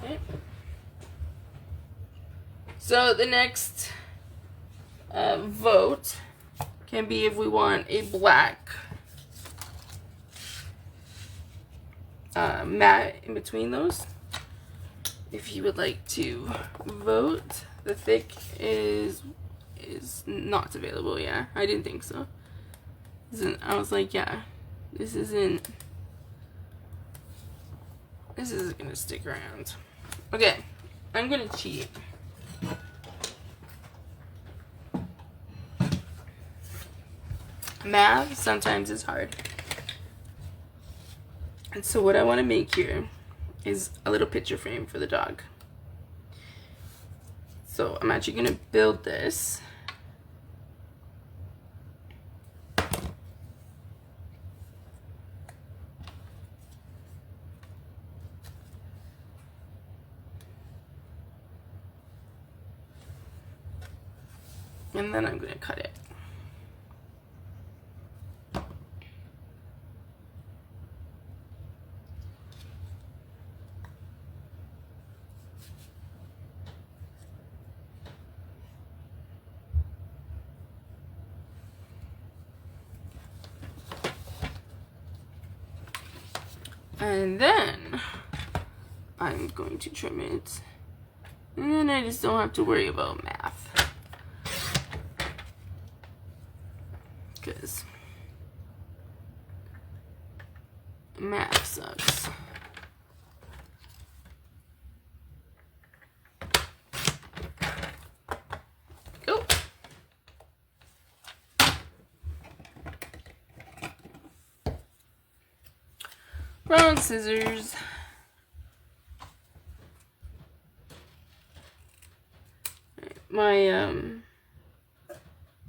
A: Okay. So the next vote can be if we want a black mat in between those. If you would like to vote, the thick is is not available. Yeah, I didn't think so. I was like, yeah, this isn't gonna stick around. Okay, I'm gonna cheat. Math sometimes is hard. And so what I want to make here is a little picture frame for the dog. So I'm actually going to build this. And then I'm going to cut it. And then I'm going to trim it. And then I just don't have to worry about math. Because math sucks. Go. Brown scissors. My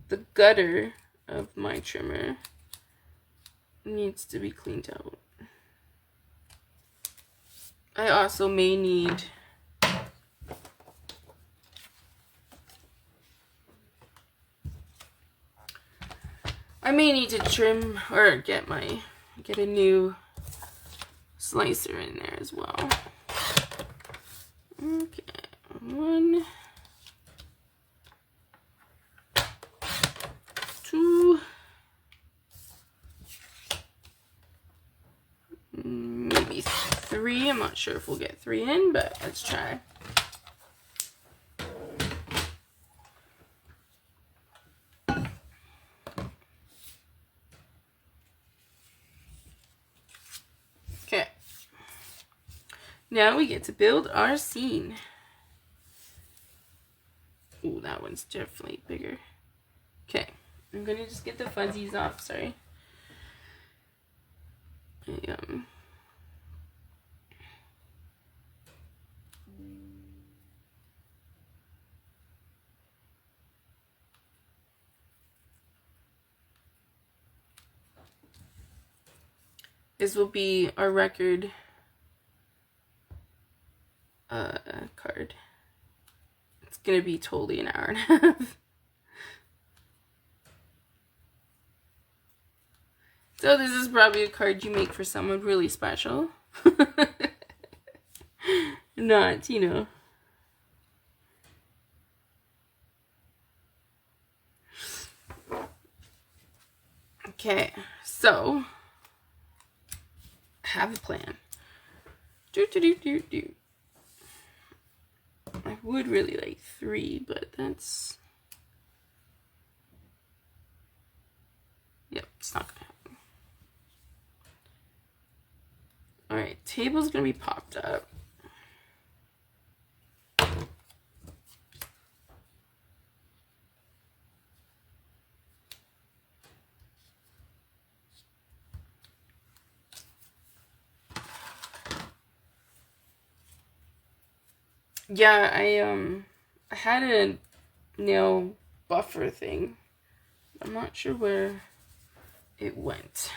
A: the gutter of my trimmer needs to be cleaned out. I also may need to trim or get a new slicer in there as well. Okay, 1, 2, maybe 3. I'm not sure if we'll get 3 in, but let's try. Okay. Now we get to build our scene. Ooh, that one's definitely bigger. Okay, I'm gonna just get the fuzzies off, sorry. This will be our record card. It's gonna be totally an hour and a half. So this is probably a card you make for someone really special. Not, you know. Okay, so have a plan. I would really like 3, but that's... Yep, it's not gonna happen. Alright, table's gonna be popped up. Yeah, I had a nail buffer thing. I'm not sure where it went.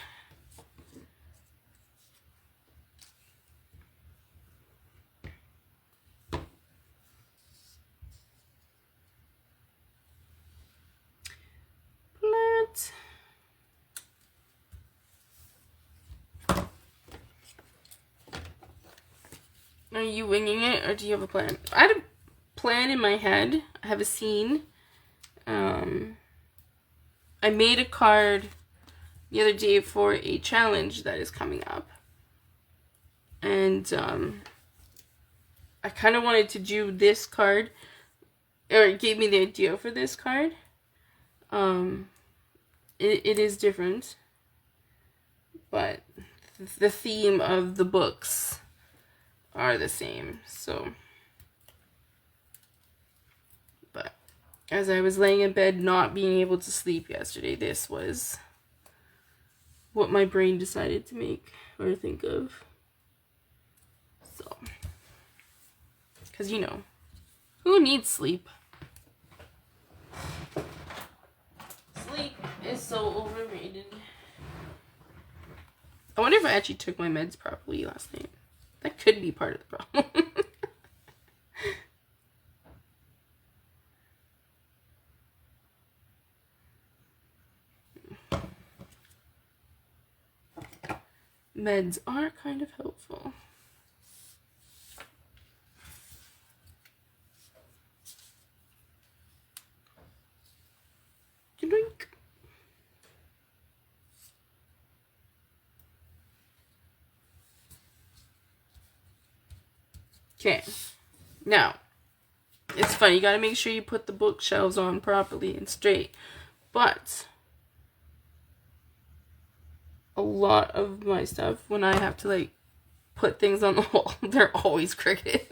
A: Plant. Are you winging it, or do you have a plan? I had a plan in my head. I have a scene. I made a card the other day for a challenge that is coming up. And I kind of wanted to do this card or gave me the idea for this card. It is different, but the theme of the books are the same. So, but as I was laying in bed not being able to sleep yesterday, this was what my brain decided to make or think of. So, because you know, who needs sleep? Sleep is so overrated. I wonder if I actually took my meds properly last night. That could be part of the problem. Meds are kind of helpful. Drink. Okay. Now, it's funny. You gotta make sure you put the bookshelves on properly and straight. But a lot of my stuff, when I have to like put things on the wall, they're always crooked.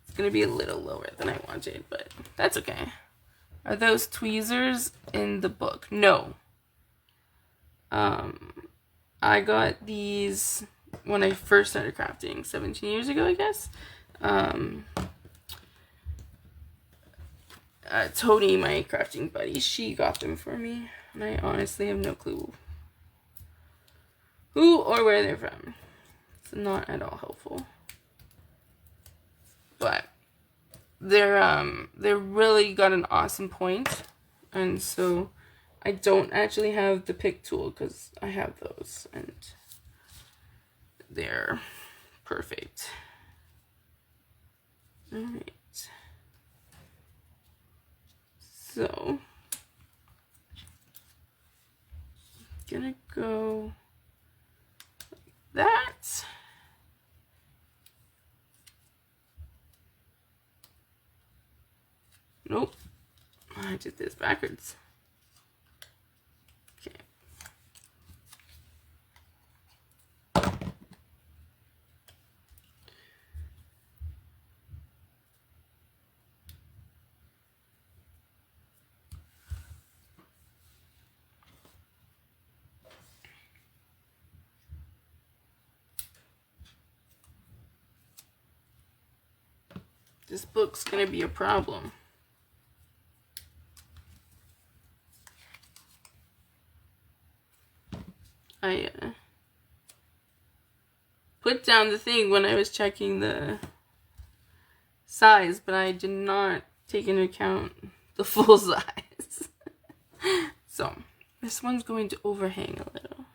A: It's gonna be a little lower than I wanted, but that's okay. Are those tweezers in the book? No. I got these when I first started crafting 17 years ago, I guess. Tony, my crafting buddy, she got them for me, and I honestly have no clue who or where they're from. It's not at all helpful, but they're really got an awesome point, and so I don't actually have the pick tool because I have those, and they're perfect. All right. So, gonna go like that. Nope, I did this backwards. Okay. This book's gonna be a problem. I put down the thing when I was checking the size, but I did not take into account the full size. So, this one's going to overhang a little.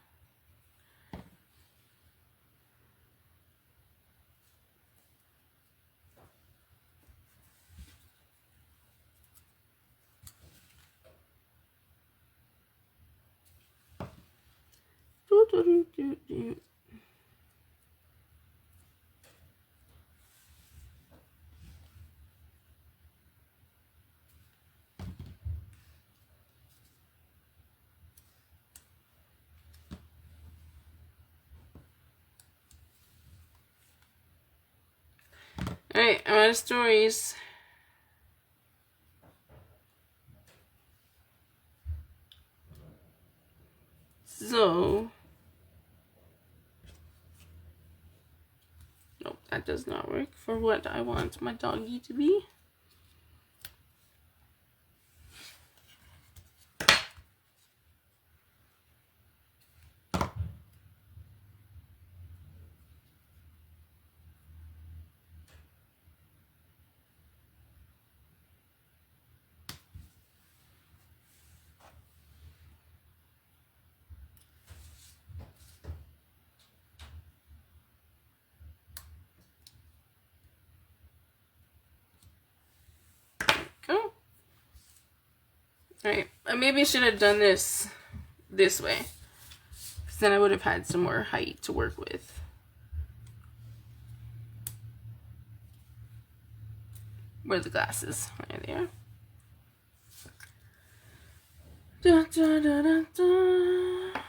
A: Alright, I'm out of stories. So, nope, that does not work for what I want my doggy to be. Alright, I maybe should have done this way. Because then I would have had some more height to work with. Where are the glasses? Right there. Da, da, da, da, da.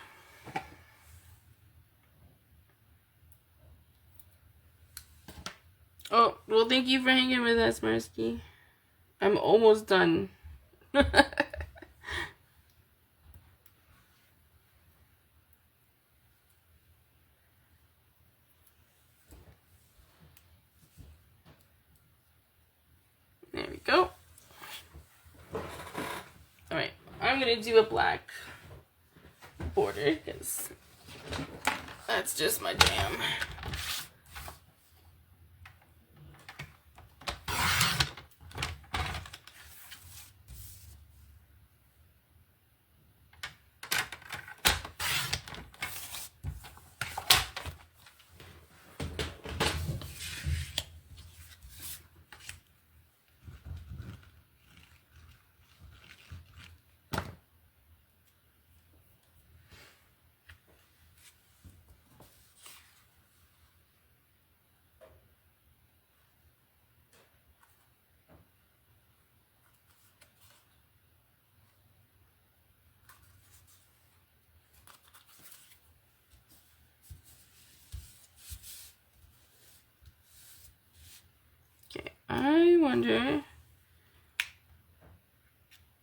A: Oh, well, thank you for hanging with us, Marsky. I'm almost done. There we go. Alright, I'm going to do a black border because that's just my jam. Okay, I wonder...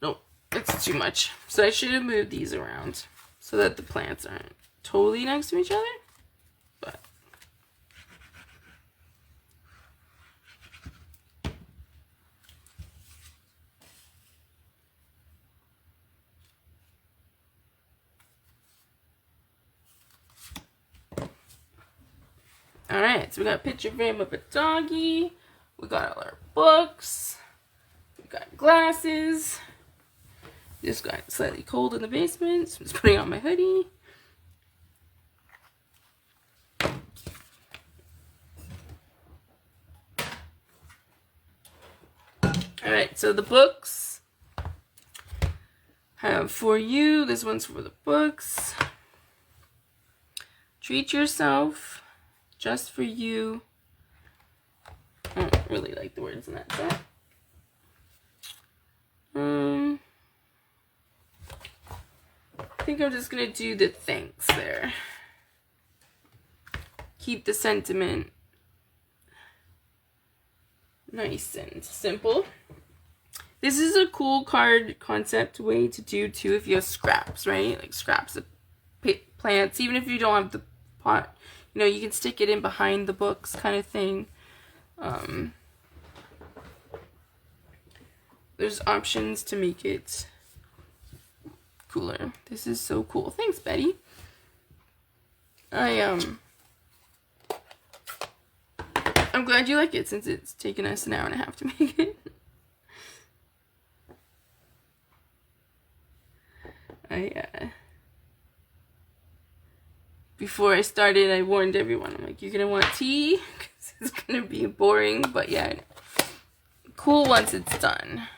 A: Nope, it's too much. So I should have moved these around so that the plants aren't totally next to each other. But alright, so we got a picture frame of a doggy. We got all our books. We got glasses. Just got slightly cold in the basement, so I'm just putting on my hoodie. Alright, so the books have for you. This one's for the books. Treat yourself. Just for you. I don't really like the words in that set. I think I'm just gonna do the thanks there. Keep the sentiment nice and simple. This is a cool card concept way to do too if you have scraps, right? Like scraps of plants, even if you don't have the pot. You know, you can stick it in behind the books kind of thing. There's options to make it cooler. This is so cool. Thanks, Betty. I'm glad you like it since it's taken us an hour and a half to make it. Before I started, I warned everyone. I'm like, you're gonna want tea because it's gonna be boring, but yeah, cool once it's done.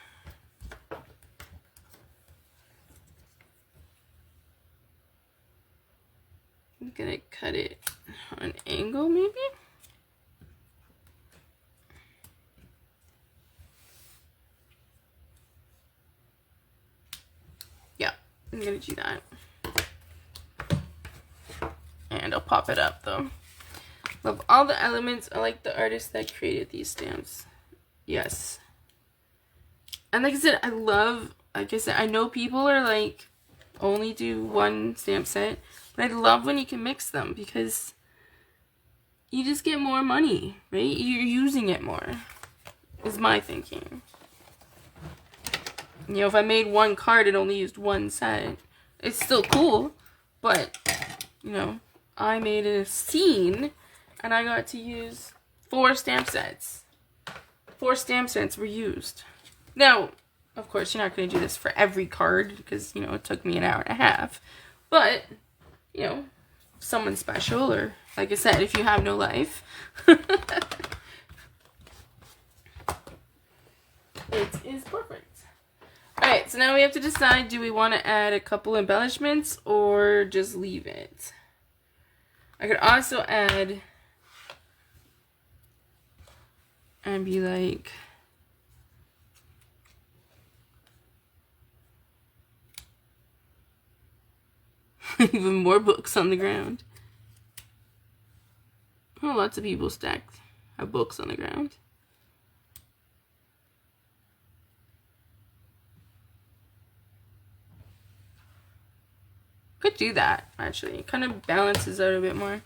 A: I'm gonna cut it on an angle, maybe. Yeah, I'm gonna do that. And I'll pop it up though. Love all the elements. I like the artist that created these stamps. Yes. And like I said, I know people are like, only do one stamp set. But I love when you can mix them because you just get more money, right? You're using it more, is my thinking. You know, if I made one card and only used one set, it's still cool. But, you know, I made a scene and I got to use 4 stamp sets. 4 stamp sets were used. Now, of course, you're not going to do this for every card because, you know, it took me an hour and a half. But, you know, someone special or, like I said, if you have no life. It is perfect. Alright, so now we have to decide, do we want to add a couple embellishments or just leave it? I could also add and be like, even more books on the ground. Oh, lots of people stacked have books on the ground. Could do that, actually. It kind of balances out a bit more.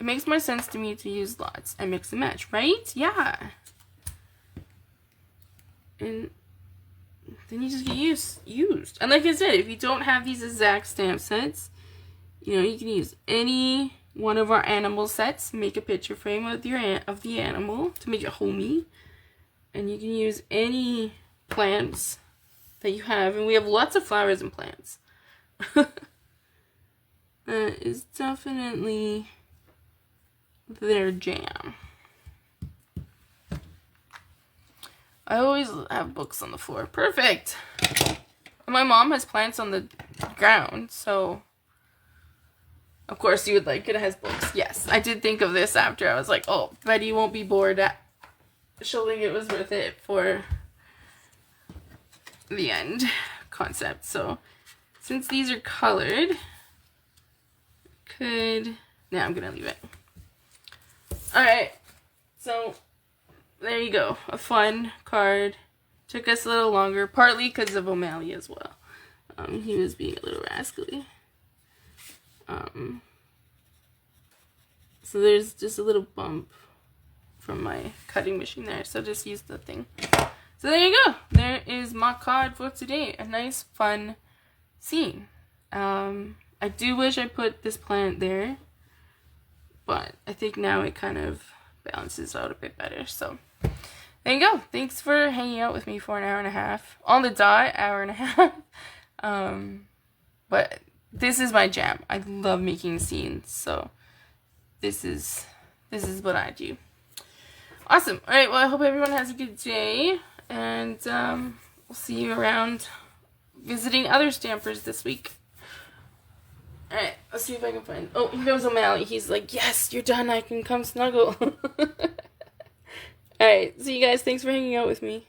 A: It makes more sense to me to use lots and mix and match, right? Yeah. And then you just get used. And like I said, if you don't have these exact stamp sets, you know, you can use any one of our animal sets, make a picture frame of the animal to make it homey. And you can use any plants that you have. And we have lots of flowers and plants. That is definitely their jam. I always have books on the floor. Perfect! My mom has plants on the ground, so of course you would like it. It has books. Yes, I did think of this after. I was like, oh, Betty won't be bored at showing it was worth it for the end concept. So since these are colored, I'm gonna leave it. Alright, so there you go. A fun card. Took us a little longer, partly because of O'Malley as well. He was being a little rascally. So there's just a little bump from my cutting machine there, so just use the thing. So there you go. There is my card for today. A nice, fun scene. I do wish I put this plant there, but I think now it kind of balances out a bit better. So there you go. Thanks for hanging out with me for an hour and a half. On the dot, hour and a half. But this is my jam. I love making scenes, so this is what I do. Awesome. All right, well, I hope everyone has a good day, and we'll see you around visiting other stampers this week. Alright, let's see if I can find... Oh, here goes O'Malley. He's like, yes, you're done. I can come snuggle. Alright, see you guys. Thanks for hanging out with me.